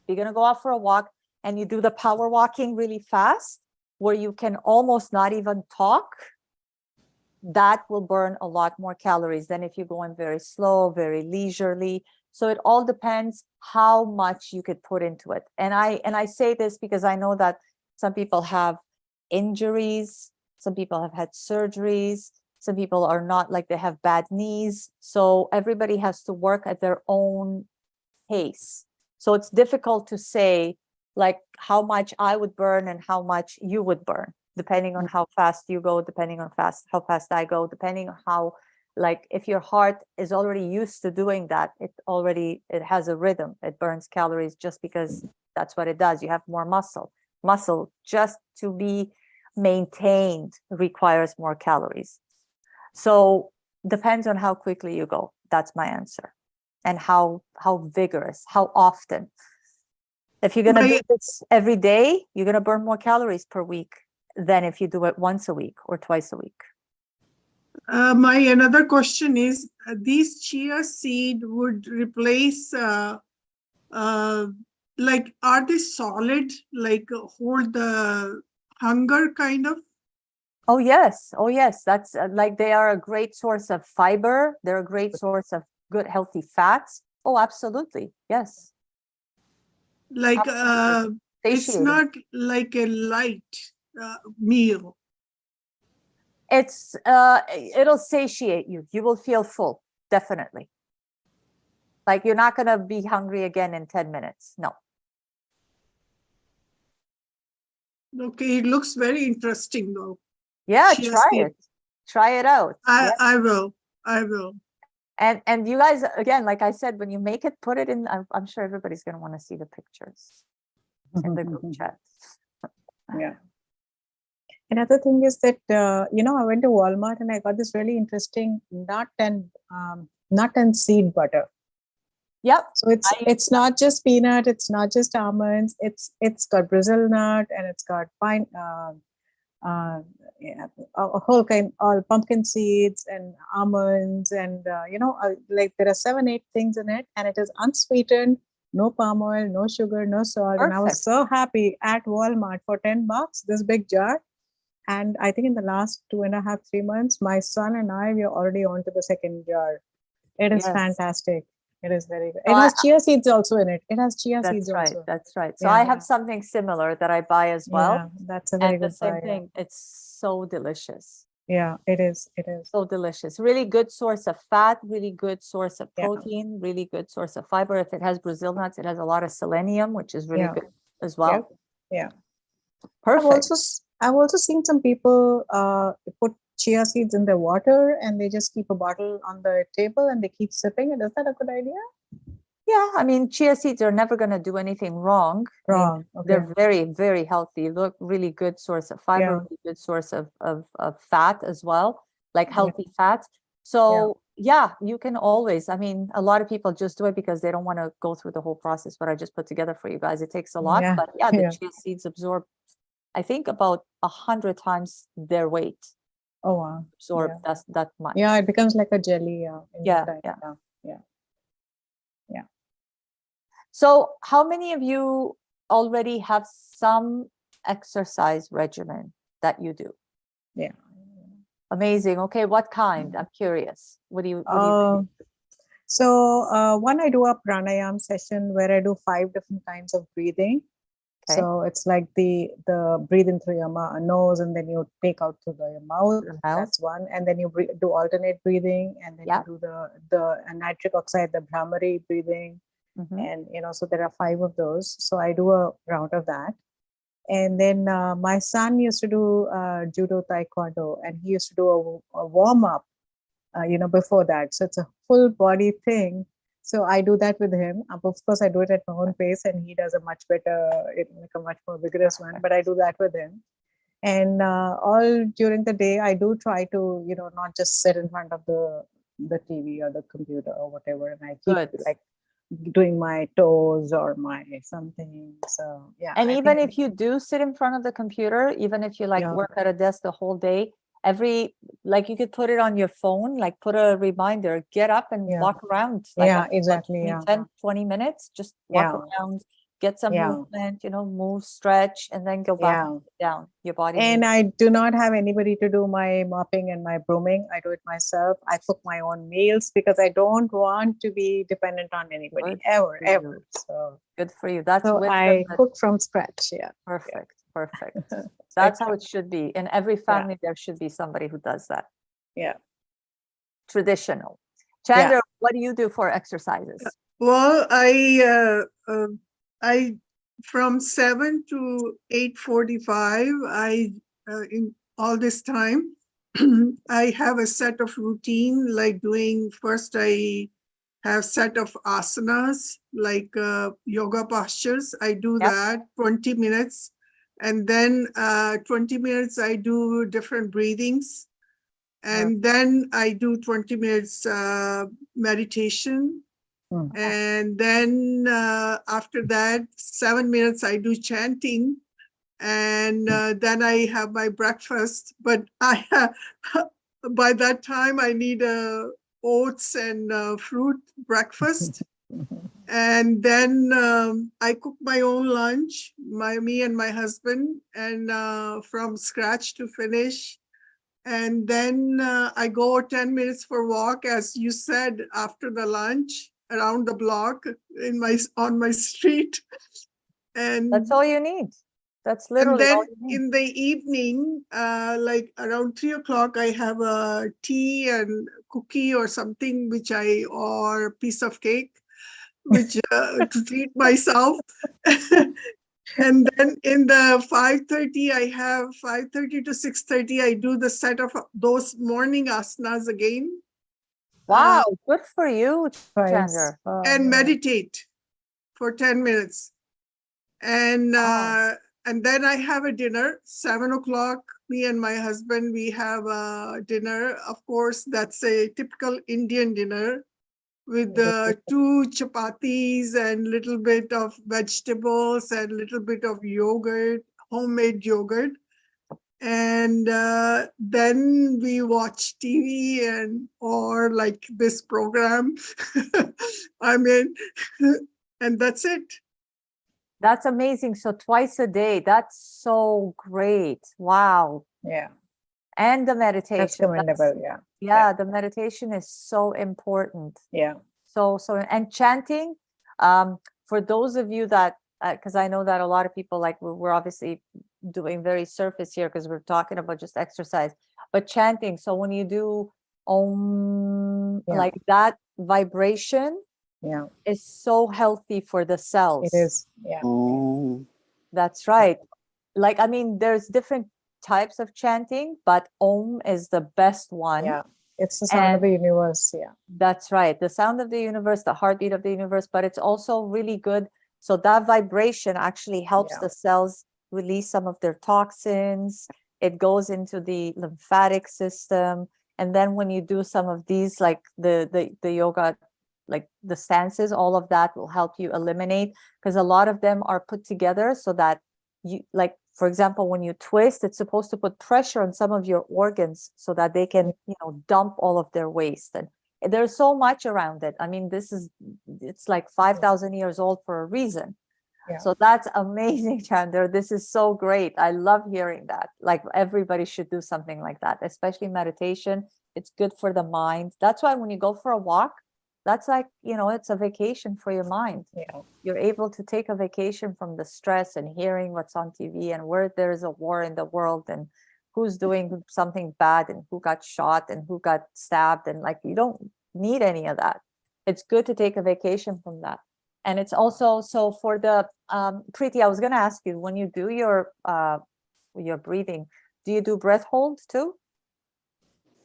you're going to go out for a walk and you do the power walking really fast, where you can almost not even talk, that will burn a lot more calories than if you're going very slow, very leisurely. So it all depends how much you could put into it. And I say this because I know that some people have injuries, some people have had surgeries, some people are not, like they have bad knees. So everybody has to work at their own pace. So it's difficult to say like how much I would burn and how much you would burn, depending on how fast you go, depending on how fast I go, depending on how, like if your heart is already used to doing that, it has a rhythm. It burns calories just because that's what it does. You have more muscle. Muscle just to be maintained requires more calories. So depends on how quickly you go. That's my answer. And how vigorous, how often. If you're going to do this every day, you're going to burn more calories per week than if you do it once a week or twice a week. My another question is, these chia seed would replace, like, are they solid, like hold the hunger kind of? Oh, yes. Oh, yes. That's like they are a great source of fiber. They're a great source of good, healthy fats. Oh, absolutely. Yes. Like Absolutely. it's Satiating. not like a light meal. It'll satiate you. You will feel full, definitely. Like you're not going to be hungry again in 10 minutes. No. Okay, it looks very interesting though. Yeah, Chia try seed. it. Try it out. I Yeah. I will. I will. And you guys, again, like I said, when you make it, put it in. I'm sure everybody's going to want to see the pictures in the group chat. Yeah. Another thing is that I went to Walmart and I got this really interesting nut and seed butter. Yep. So it's not just peanut, it's not just almonds. It's got Brazil nut and it's got yeah, a whole kind, all pumpkin seeds and almonds and like there are 7-8 things in it, and it is unsweetened, no palm oil, no sugar, no salt. And I was Perfect. so happy at Walmart for $10, this big jar. And I think in the last 2.5, 3 months, my son and I, we are already on to the second jar. It is Yes. fantastic. It is very good. So It has chia seeds also in it. It has chia seeds That's right. also. That's right. So Yeah. I have something similar that I buy as well. Yeah, that's a very And the good same buy. thing. It's so delicious. Yeah, it is. It is. So delicious. Really good source of fat, really good source of Yeah. protein, really good source of fiber. If it has Brazil nuts, it has a lot of selenium, which is really Yeah. good as well. Yeah. Perfect. I've also seen some people put chia seeds in their water and they just keep a bottle on the table and they keep sipping it. Is that a good idea? Yeah, I mean, chia seeds are never going to do anything wrong. I mean, Wrong. Okay. they're very, very healthy. Look, really good source of fiber, Yeah. really good source of fat as well, like Yeah. healthy fats. So yeah, you can always, I mean, a lot of people just do it because they don't want to go through the whole process, what I just put together for you guys. It takes a lot, Yeah. but yeah, the Yeah. chia seeds absorb, I think about 100 times their weight, Oh wow. absorb Yeah. that much. Yeah, it becomes like a jelly. In Yeah, time. yeah. Yeah. Yeah. So how many of you already have some exercise regimen that you do? Yeah. Amazing. Okay, what kind? I'm curious. What do you do? So one, I do a pranayam session where I do 5 different kinds of breathing. Okay. So it's like the breathe in through your nose and then you take out through your mouth. Your mouth. That's one. And then you do alternate breathing, and then Yeah. you do the nitric oxide, the Brahmari breathing. Mhm. And so there are 5 of those. So I do a round of that. And then my son used to do judo taekwondo, and he used to do a warm up before that. So it's a full body thing. So I do that with him. Of course, I do it at my own pace, and he does a much better, like a much more vigorous one. But I do that with him. And all during the day, I do try to, not just sit in front of the TV or the computer or whatever, and I keep Good. like doing my toes or my something. So yeah. And I even think if you do sit in front of the computer, even if you like Yeah. work at a desk the whole day, like you could put it on your phone, like put a reminder, get up and Yeah. walk around. Like Yeah, like exactly. 20, Yeah. 10, 20 minutes, just walk Yeah. around, get some Yeah. movement, move, stretch, and then go back Yeah. down. Your body And moves. I do not have anybody to do my mopping and my brooming. I do it myself. I cook my own meals because I don't want to be dependent on anybody Good ever, for you. ever. So, Good for you. That's so wisdom. I cook from scratch. Yeah. Perfect. Perfect. That's how it should be. In every family, there should be somebody who does that. Yeah. Traditional. Chandra, what do you do for exercises? Well, I from 7 to 8:45. In all this time, I have a set of routine. Like first, I have set of asanas, like yoga postures. I do Yep. that 20 minutes, and then 20 minutes I do different breathings. And then I do 20 minutes meditation. And then after that, 7 minutes I do chanting. And then I have my breakfast. But by that time, I need oats and fruit breakfast. And then I cook my own lunch, me and my husband, and from scratch to finish. And then I go 10 minutes for walk, as you said, after the lunch around the block on my street. And That's all you need. That's and literally then all you need. in the evening, like around 3 o'clock, I have a tea and cookie or something, or piece of cake, which to treat myself. And then in the 5:30, I have 5:30 to 6:30, I do the set of those morning asanas again. Wow, good for you, Twice. Chandra. And Yeah. meditate for 10 minutes. And Wow. and then I have a dinner, 7 o'clock. Me and my husband, we have a dinner. Of course, that's a typical Indian dinner with two chapatis and little bit of vegetables and little bit of yogurt, homemade yogurt. And then we watch TV or like this program. I mean, and that's it. That's amazing. So twice a day. That's so great. Wow. Yeah. And the That's meditation. commendable. Yeah. Yeah, the meditation is so important. Yeah. So and chanting, for those of you that because I know that a lot of people, like, we're obviously doing very surface here because we're talking about just exercise, but chanting, so when you do Yeah. like that vibration Yeah. is so healthy for the cells. It is. Yeah. That's right. Like, I mean, there's different types of chanting, but Om is the best one. Yeah. It's the sound of the universe. Yeah. That's right. The sound of the universe, the heartbeat of the universe, but it's also really good. So that vibration actually helps Yeah. the cells release some of their toxins. It goes into the lymphatic system. And then when you do some of these, like the yoga, like the stances, all of that will help you eliminate, because a lot of them are put together so that you, like, for example, when you twist, it's supposed to put pressure on some of your organs so that they can, dump all of their waste. And there's so much around it. I mean, it's like 5,000 years old for a reason. Yeah. So that's amazing, Chandra. This is so great. I love hearing that. Like, everybody should do something like that, especially meditation. It's good for the mind. That's why when you go for a walk, that's like, it's a vacation for your mind. Yeah. You're able to take a vacation from the stress and hearing what's on TV and where there's a war in the world and who's doing something bad and who got shot and who got stabbed. And like, you don't need any of that. It's good to take a vacation from that. And it's also, so for the, Preeti, I was going to ask you, when you do your breathing, do you do breath hold too?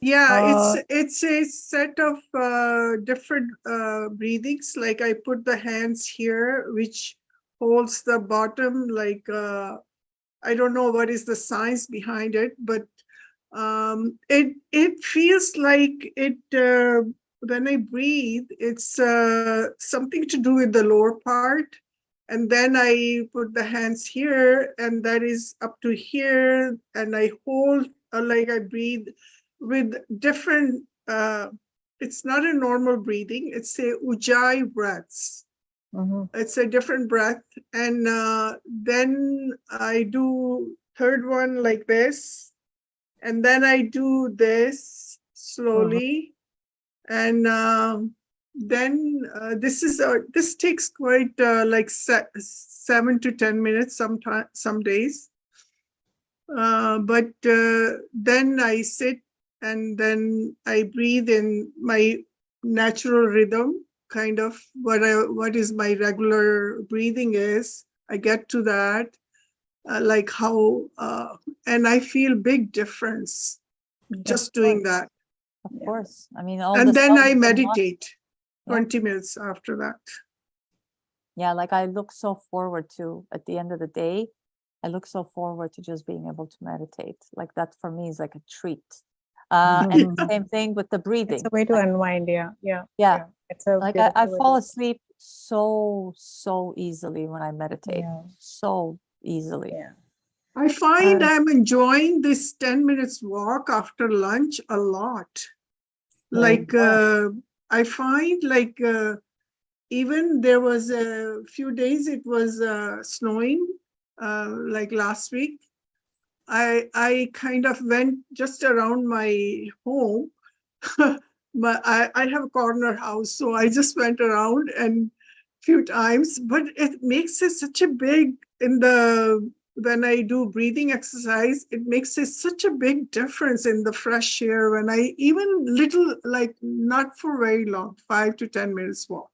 Yeah, it's a set of different breathings. Like I put the hands here, which holds the bottom. Like I don't know what is the science behind it, but it feels like it. When I breathe, it's something to do with the lower part, and then I put the hands here, and that is up to here, and I hold like I breathe with different, it's not a normal breathing, it's a ujjayi breaths. It's a different breath. And then I do third one like this. And then I do this slowly. And then this takes quite like 7 to 10 minutes some days. But then I sit and then I breathe in my natural rhythm, kind of what is my regular breathing is. I get to that, like how, and I feel big difference just doing that. Of course. I mean, all And the then cells I in the muscle- meditate Yeah. 20 minutes after that. Yeah, like I look so forward to, at the end of the day, I look so forward to just being able to meditate. Like that for me is like a treat. And same thing with the breathing. It's a way to unwind. Yeah. Yeah. Yeah. It's a Like beautiful I way fall to- asleep so easily when I meditate. Yeah. So easily. Yeah. I find I'm enjoying this 10 minutes walk after lunch a lot. Like, I find like, even there was a few days it was snowing, like last week. I kind of went just around my home. I have a corner house, so I just went around and few times, but it makes it such a big in the when I do breathing exercise, it makes it such a big difference in the fresh air when I even little like not for very long, 5 to 10 minutes walk.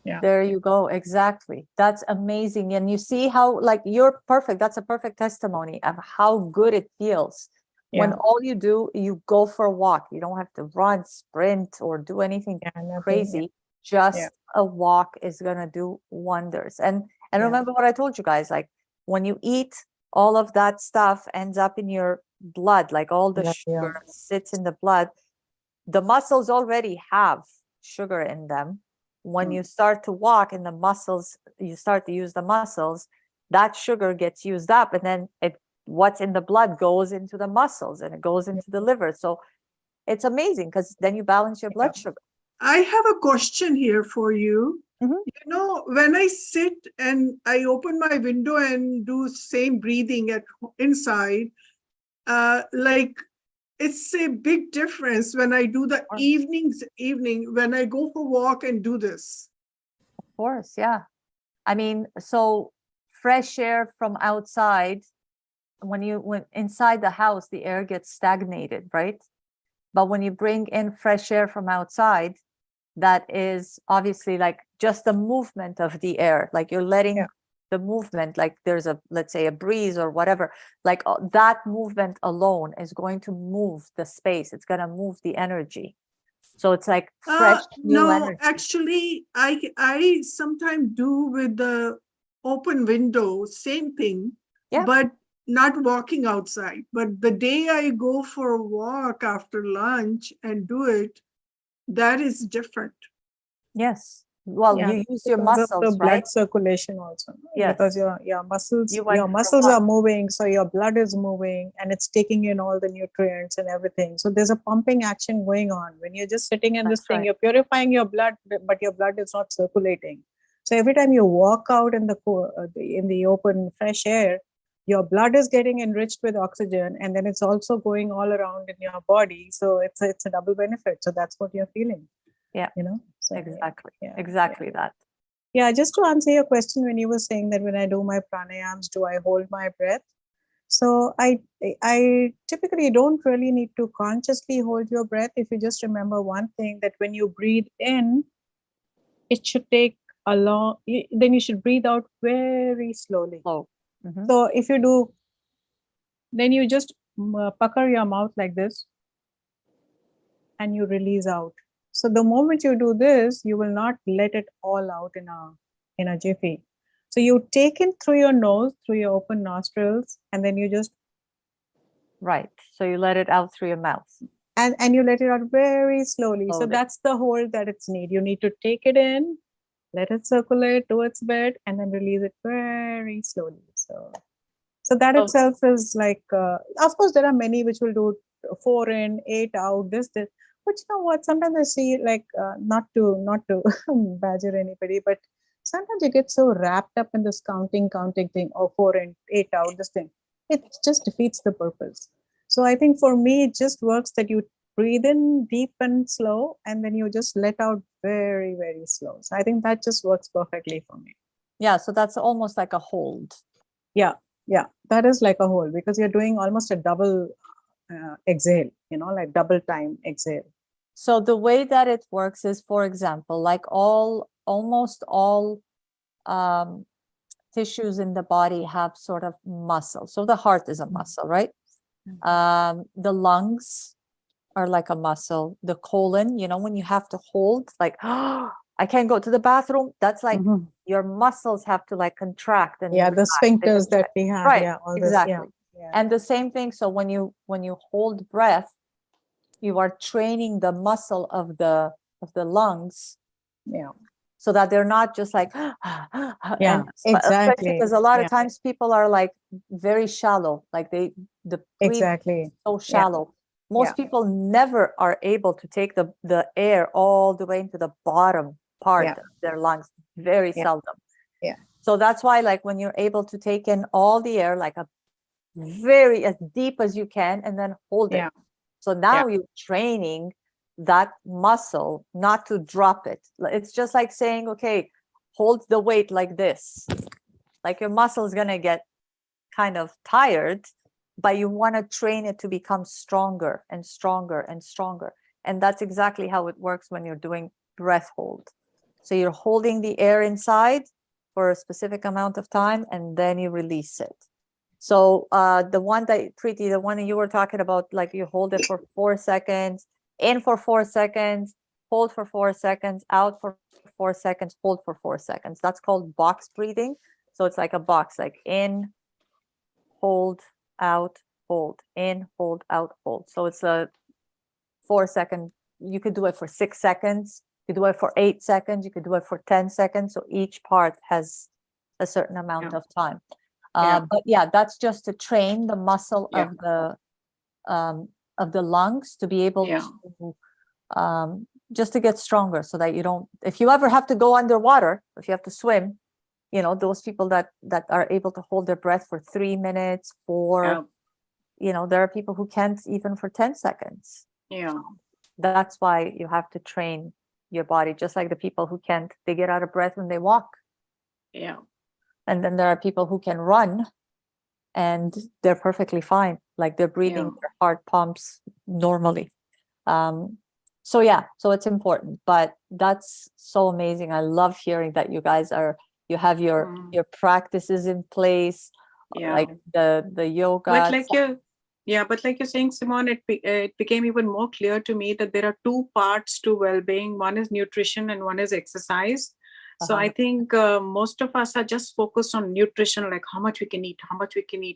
There you go. Exactly. That's amazing. And you see how like you're perfect. That's a perfect testimony of how good it feels when Yeah. all you do, you go for a walk. You don't have to run, sprint, or do anything Yeah, nothing, crazy. yeah. Just a walk is gonna do wonders. And Yeah. remember what I told you guys, like when you eat, all of that stuff ends up in your blood, like all the Yeah, sugar sits in the blood. The muscles already have sugar in them. When Mm. you start to walk and the muscles, you start to use the muscles, that sugar gets used up, and then what's in the blood goes into the muscles and it goes into the liver. So it's amazing because then you balance your blood sugar. I have a question here for you. Mhm. You know, when I sit and I open my window and do same breathing inside, like it's a big difference when I do the evening when I go for walk and do this. Of course, yeah. I mean, so fresh air from outside, when inside the house, the air gets stagnated, right? But when you bring in fresh air from outside, that is obviously like just the movement of the air, like you're letting the movement, like there's a, let's say a breeze or whatever, like that movement alone is going to move the space. It's going to move the energy. So it's like fresh new No, energy. actually, I sometimes do with the open window, same thing, Yeah. but not walking outside. But the day I go for a walk after lunch and do it, that is different. Yes. Well, Yeah, you use your because of the muscles, blood right? circulation also. Because Yes. your muscles You went for a are walk. moving, so your blood is moving and it's taking in all the nutrients and everything. So there's a pumping action going on. When you're just sitting in this That's thing, right. you're purifying your blood, but your blood is not circulating. So every time you walk out in the open fresh air, your blood is getting enriched with oxygen, and then it's also going all around in your body. So it's a double benefit. So that's what you're feeling. Yeah. So, Exactly that. Yeah, just to answer your question, when you were saying that when I do my pranayams, do I hold my breath? So I typically don't really need to consciously hold your breath. If you just remember one thing, that when you breathe in, it should take a long, then you should breathe out very slowly. Slow. Mhm. So if you do, then you just pucker your mouth like this and you release out. So the moment you do this, you will not let it all out in a jiffy. So you take in through your nose, through your open nostrils, and then you just Right. So you let it out through your mouth. and you let it out very slowly. So Slowly. that's the hold that it's need. You need to take it in, let it circulate to its bed, and then release it very slowly. So that So- itself is like, of course, there are many which will do 4 in, 8 out, this. But you know what? Sometimes I see like, not to badger anybody, but sometimes you get so wrapped up in this counting thing, or 4 in, 8 out, this thing. It just defeats the purpose. So I think for me, it just works that you breathe in deep and slow, and then you just let out very, very slow. So I think that just works perfectly for me. Yeah. So that's almost like a hold. Yeah, that is like a whole, because you're doing almost a double exhale, like double time exhale. So the way that it works is, for example, like almost all tissues in the body have sort of muscle. So the heart is a muscle, right? The lungs are like a muscle. The colon, when you have to hold, like, I can't go to the bathroom. That's like Mhm. your muscles have to like contract and Yeah, the relax. They sphincters that contract. we have. Right, Yeah, all this. exactly. Yeah. And the same thing. So when you hold breath, you are training the muscle of the lungs, Yeah. so that they're not just like Yeah, and especially exactly. because a lot of Yeah, times people are like very shallow, like the breathing exactly. is so Yeah. shallow. Most people never are able to take the air all the way into the bottom part Yeah. of their lungs, very Yeah. seldom. Yeah. So that's why, like, when you're able to take in all the air, like a very as deep as you can, and then hold Yeah. it. So now you're training that muscle not to drop it. It's just like saying, okay, hold the weight like this. Like your muscle is going to get kind of tired, but you want to train it to become stronger and stronger and stronger. And that's exactly how it works when you're doing breath hold. So you're holding the air inside for a specific amount of time, and then you release it. So the one that Preeti, the one you were talking about, like you hold it for 4 seconds, in for 4 seconds, hold for 4 seconds, out for 4 seconds, hold for 4 seconds. That's called box breathing. So it's like a box, like in, hold, out, hold, in, hold, out, hold. So it's a 4 second. You could do it for 6 seconds. You could do it for 8 seconds. You could do it for 10 seconds. So each part has a certain amount of time. But yeah, that's just to train the muscle of the lungs to be able to just to get stronger, so that you don't, if you ever have to go underwater, if you have to swim, you know, those people that are able to hold their breath for 3 minutes, you know, there are people who can't even for 10 seconds. That's why you have to train your body, just like the people who can't, they get out of breath when they walk. And then there are people who can run and they're perfectly fine. Like they're breathing, their heart pumps normally. So yeah, so it's important, but that's so amazing. I love hearing that you guys you have your practices in place, like the yoga. But like you're saying, Simone, it became even more clear to me that there are two parts to well-being. One is nutrition and one is exercise. So I think most of us are just focused on nutrition, like how much we can eat,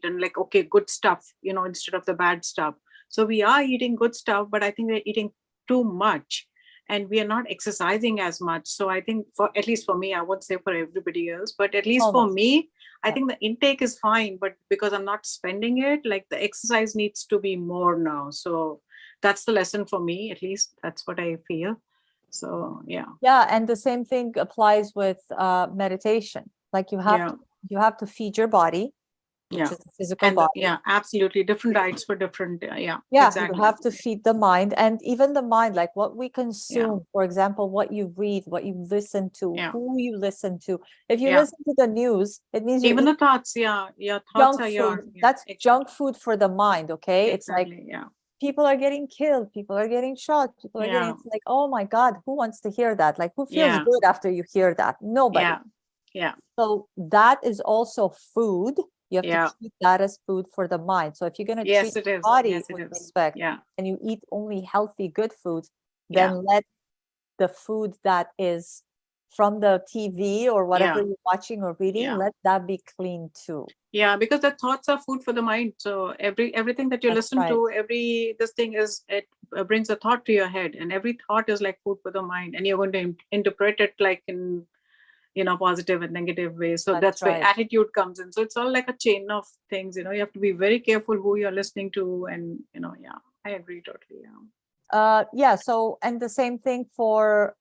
and like, okay, good stuff, you know, instead of the bad stuff. So we are eating good stuff, but I think we're eating too much and we are not exercising as much. So I think at least for me, I won't say for everybody else, but at least for me, I think the intake is fine, but because I'm not spending it, like the exercise needs to be more now. So that's the lesson for me, at least that's what I feel. So yeah, and the same thing applies with meditation. Like you have to feed your body, which is the physical body. Absolutely, different diets for different exactly. You have to feed the mind, and even the mind, like what we consume, for example, what you read, what you listen to, who you listen to. If you listen to the news, it means even the thoughts your thoughts are your that's junk food for the mind. Okay, it's like people are getting killed, people are getting shot, people are getting, it's like, oh my God, who wants to hear that? Like, who feels good after you hear that? Nobody. So that is also food. You have to treat that as food for the mind. So if you're going to treat the body with respect, and you eat only healthy, good foods, then let the food that is from the TV or whatever you're watching or reading, let that be clean too. Because the thoughts are food for the mind. So everything that you listen to, this thing it brings a thought to your head, and every thought is like food for the mind, and you're going to interpret it like in, you know, positive and negative ways. So that's where attitude comes in. So it's all like a chain of things, you know. You have to be very careful who you're listening to, and you know, I agree totally. So, and the same thing for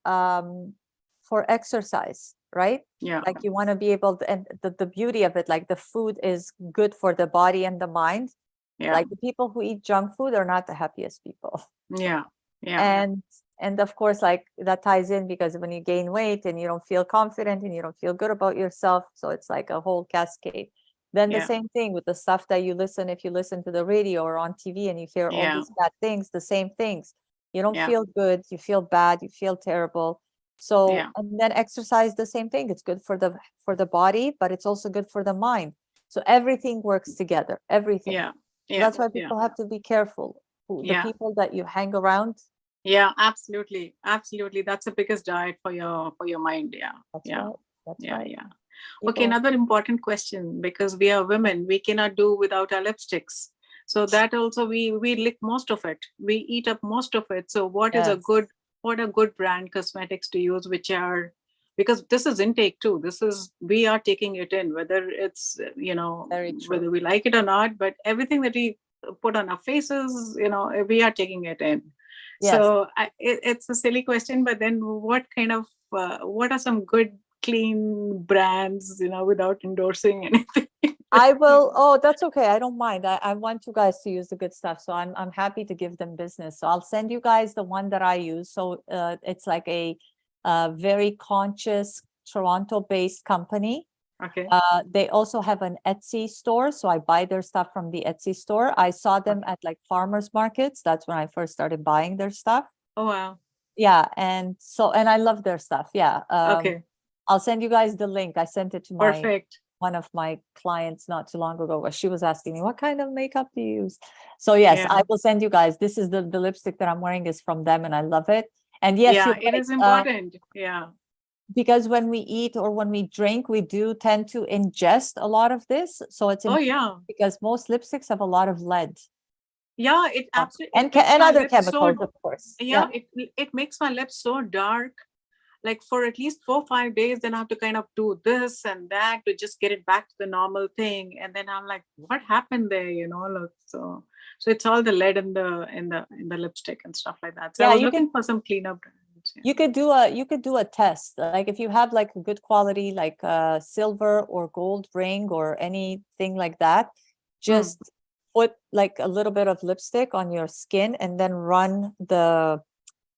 exercise, right? Like you want to be able to, and the beauty of it, like the food is good for the body and the mind. Like the people who eat junk food are not the happiest people. And of course, like that ties in, because when you gain weight and you don't feel confident and you don't feel good about yourself, so it's like a whole cascade. Then the same thing with the stuff that if you listen to the radio or on TV and you hear all these bad things, the same things. You don't feel good, you feel bad, you feel terrible. So, and then exercise, the same thing. It's good for the body, but it's also good for the mind. So everything works together, everything. That's why people have to be careful. The people that you hang around. Absolutely. That's the biggest diet for your mind. That's right. Okay, another important question, because we are women, we cannot do without our lipsticks. So that also we lick most of it. We eat up most of it. So what is a good brand cosmetics to use, which are, because this is intake too. We are taking it in, whether it's, you know, whether we like it or not, but everything that we put on our faces, you know, we are taking it in. So it's a silly question, but then what are some good, clean brands, you know, without endorsing anything? I will, oh, that's okay. I don't mind. I want you guys to use the good stuff. So I'm happy to give them business. So I'll send you guys the one that I use. So it's like a very conscious Toronto-based company. Okay. They also have an Etsy store. So I buy their stuff from the Etsy store. I saw them at like farmers markets. That's when I first started buying their stuff. Oh, wow. Yeah. And I love their stuff. Yeah. Okay. I'll send you guys the link. I sent it to Perfect. one of my clients not too long ago, where she was asking me, what kind of makeup do you use? So yes, Yeah. I will send you guys. This is the lipstick that I'm wearing is from them and I love it. And yes, Yeah, you're it right, is important. Yeah. because when we eat or when we drink, we do tend to ingest a lot of this. So it's Oh, important yeah. because most lipsticks have a lot of lead Yeah, it absolutely and makes and my other lips so chemicals, of course. yeah, it makes my lips so dark. Like for at least 4 or 5 days, then I have to kind of do this and that to just get it back to the normal thing. And then I'm like, what happened there? Look, so it's all the lead in the lipstick and stuff like that. So Yeah, I was you looking for some cleanup brands. Yeah. you could do a test. Like if you have like a good quality, like silver or gold ring or anything like that, just put like a little bit of lipstick on your skin and then run the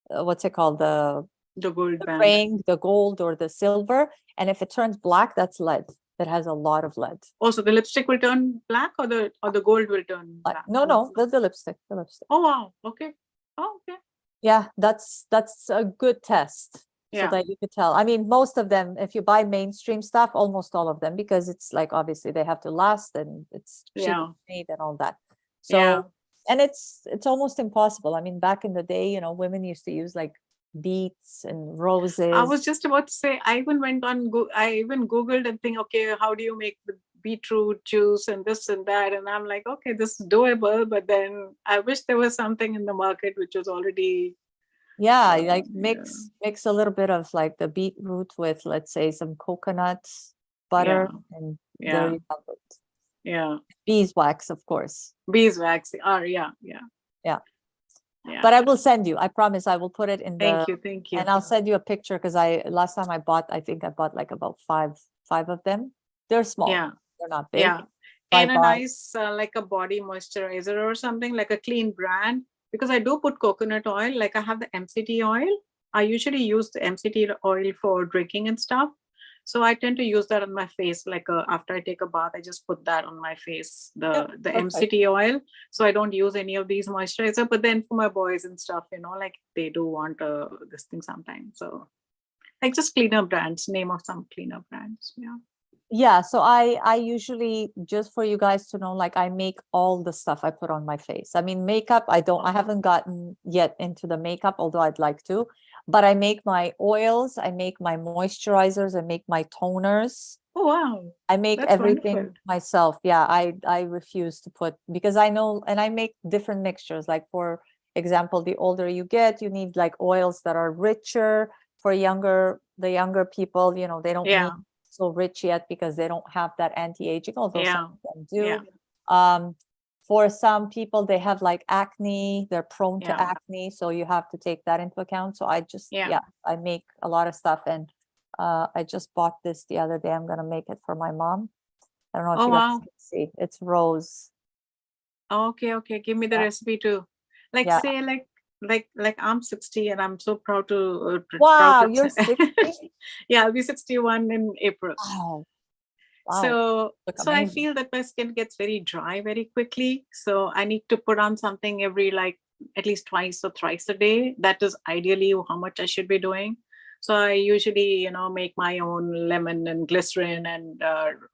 what's it called, The gold the band. ring, the gold or the silver, and if it turns black, that's lead. That has a lot of lead. Also, the lipstick will turn black, or the gold will turn black. No, the lipstick, the lipstick. Oh, wow. Okay. Oh, okay. Yeah, that's a good test. So Yeah. that you could tell. I mean, most of them, if you buy mainstream stuff, almost all of them, because it's like obviously they have to last and it's cheap Yeah. made and all that. Yeah. So, and it's almost impossible. I mean, back in the day, women used to use like beets and roses. I was just about to say, I even went on I even Googled and think, okay, how do you make the beetroot juice and this and that? And I'm like, okay, this is doable. But then I wish there was something in the market which was already Yeah, like yeah. mix a little bit of like the beetroot with, let's say, some coconut butter, and there Yeah. you have it. Yeah. Beeswax, of course. Beeswax. Yeah. But I will send you. I promise I will put it in Thank you. Thank you. and I'll send you a picture because last time I think I bought like about five of them. They're small. Yeah. They're not big. Yeah. I And a bought- nice like a body moisturizer or something, like a clean brand, because I do put coconut oil. Like I have the MCT oil. I usually use the MCT oil for drinking and stuff. So I tend to use that on my face. Like after I take a bath, I just put that on my face, the perfect. MCT oil. So I don't use any of these moisturizer. But then for my boys and stuff, like they do want this thing sometimes. So like just cleaner brands, name of some cleaner brands. Yeah. Yeah, so I usually, just for you guys to know, like I make all the stuff I put on my face. I mean, makeup, I haven't gotten yet into the makeup, although I'd like to, but I make my oils, I make my moisturizers, I make my toners. Oh, wow. I make That's everything wonderful. myself. Yeah, I refuse to put, because I know, and I make different mixtures. Like for example, the older you get, you need like oils that are richer. For the younger people, they don't Yeah. need so rich yet because they don't have that anti-aging, although some of them do. Yeah. For some people, they have like acne, they're prone to Yeah. acne, so you have to take that into account. So I just, Yeah. I make a lot of stuff, and I just bought this the other day. I'm gonna make it for my mom. I don't know if Oh, you guys wow. can see. It's rose. Okay. Give me the Yeah. recipe too. Like Yeah. say like I'm 60 and I'm so proud to Wow, proud to you're 60? yeah, I'll be 61 in April. Wow. So Look I amazing. feel that my skin gets very dry very quickly. So I need to put on something every like at least twice or thrice a day. That is ideally how much I should be doing. So I usually, make my own lemon and glycerin and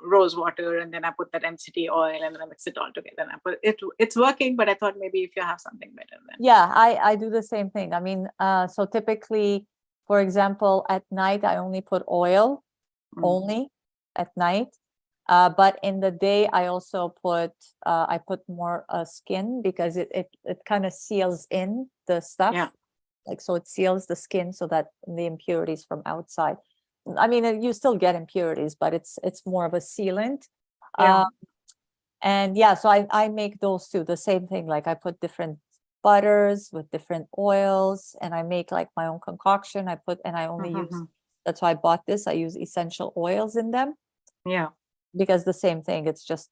rose water, and then I put that MCT oil and then I mix it all together. And I put it. It's working, but I thought maybe if you have something better, then Yeah, I do the same thing. I mean, so typically, for example, at night, I only put oil only at night. But in the day, I also I put more skin, because it kind of seals in the stuff. Yeah. Like, so it seals the skin so that the impurities from outside. I mean, you still get impurities, but it's more of a sealant. Yeah. And yeah, so I make those too, the same thing. Like I put different butters with different oils, and I make like my own concoction. I only use, that's why I bought this. I use essential oils in them. Yeah. because the same thing, it's just,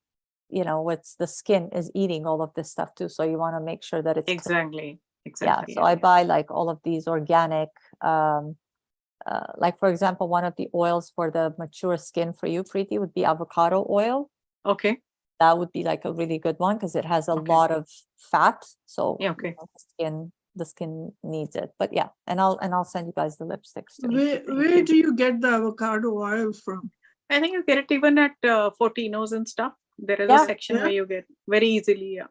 it's the skin is eating all of this stuff too. So you want to make sure that it's clean. Exactly. Yeah. Exactly. So I buy like all of these organic, like for example, one of the oils for the mature skin for you, Preeti, would be avocado oil. Okay. That would be like a really good one because it has a Okay. lot of fat. So Yeah, okay. the skin needs it. But yeah, and I'll send you guys the lipsticks too. Where you. do you get the avocado oil from? I think you get it even at Fortinos and stuff. There is Yeah. a section Yeah. where you get very easily. Yeah.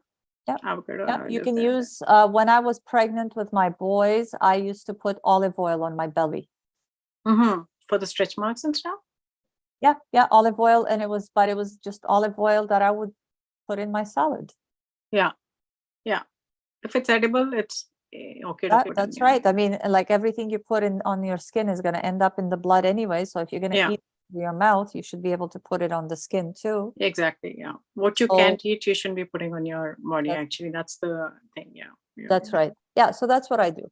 Avocado Yeah, oil you is can there. use, when I was pregnant with my boys, I used to put olive oil on my belly. Mhm. For the stretch marks and stuff. Yeah, olive oil. And it was just olive oil that I would put in my salad. Yeah. If it's edible, it's okay to put in. That's yeah. right. I mean, like everything you put in on your skin is going to end up in the blood anyway. So if you're going to Yeah. eat with your mouth, you should be able to put it on the skin too. Exactly. Yeah. What you So- can't eat, you shouldn't be putting on your body. That's- Actually, that's the thing. Yeah. That's right. Yeah, so that's what I do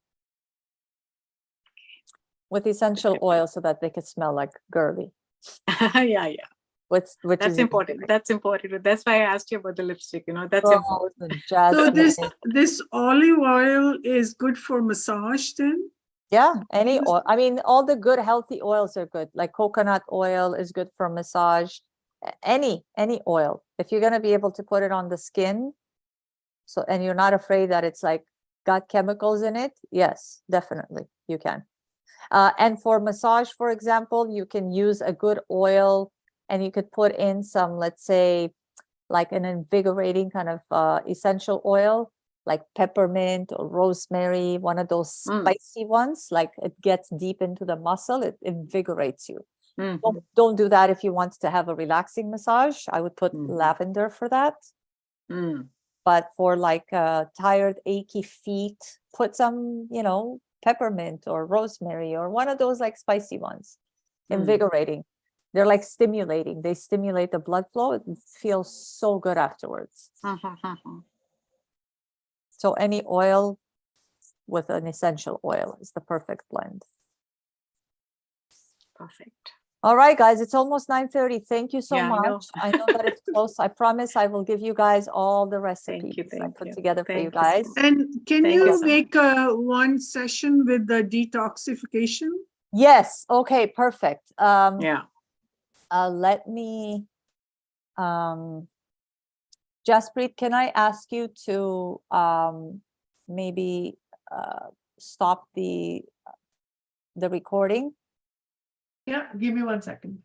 with essential oil so that they could smell like girly. Yeah. Which That's is important. That's important. That's why I asked you about the lipstick. That's Rose important. and So jasmine. this olive oil is good for massage then? Yeah, any Yes. oil. I mean, all the good healthy oils are good. Like coconut oil is good for massage. Any oil. If you're gonna be able to put it on the skin, so and you're not afraid that it's like got chemicals in it, yes, definitely you can. And for massage, for example, you can use a good oil and you could put in some, let's say, like an invigorating kind of essential oil, like peppermint or rosemary, one of those Mm. spicy ones, like it gets deep into the muscle, it invigorates you. Mhm. Don't do that if you want to have a relaxing massage. I would put Mhm. lavender for that. Mm. But for like tired, achy feet, put some, peppermint or rosemary or one of those like spicy ones. Mm. Invigorating. They're like stimulating. They stimulate the blood flow. It feels so good afterwards. Mhm. So any oil with an essential oil is the perfect blend. Perfect. All right, guys, it's almost 9:30. Thank you so Yeah, I know. much. I know that it's close. I promise I will give you guys all the recipes I Thank put you. together for you Thank you so guys. much. And can Thank you you so much. make one session with the detoxification? Yes. Okay, perfect. Yeah. Let me, Jaspreet, can I ask you to maybe stop the recording? Yeah, give me 1 second.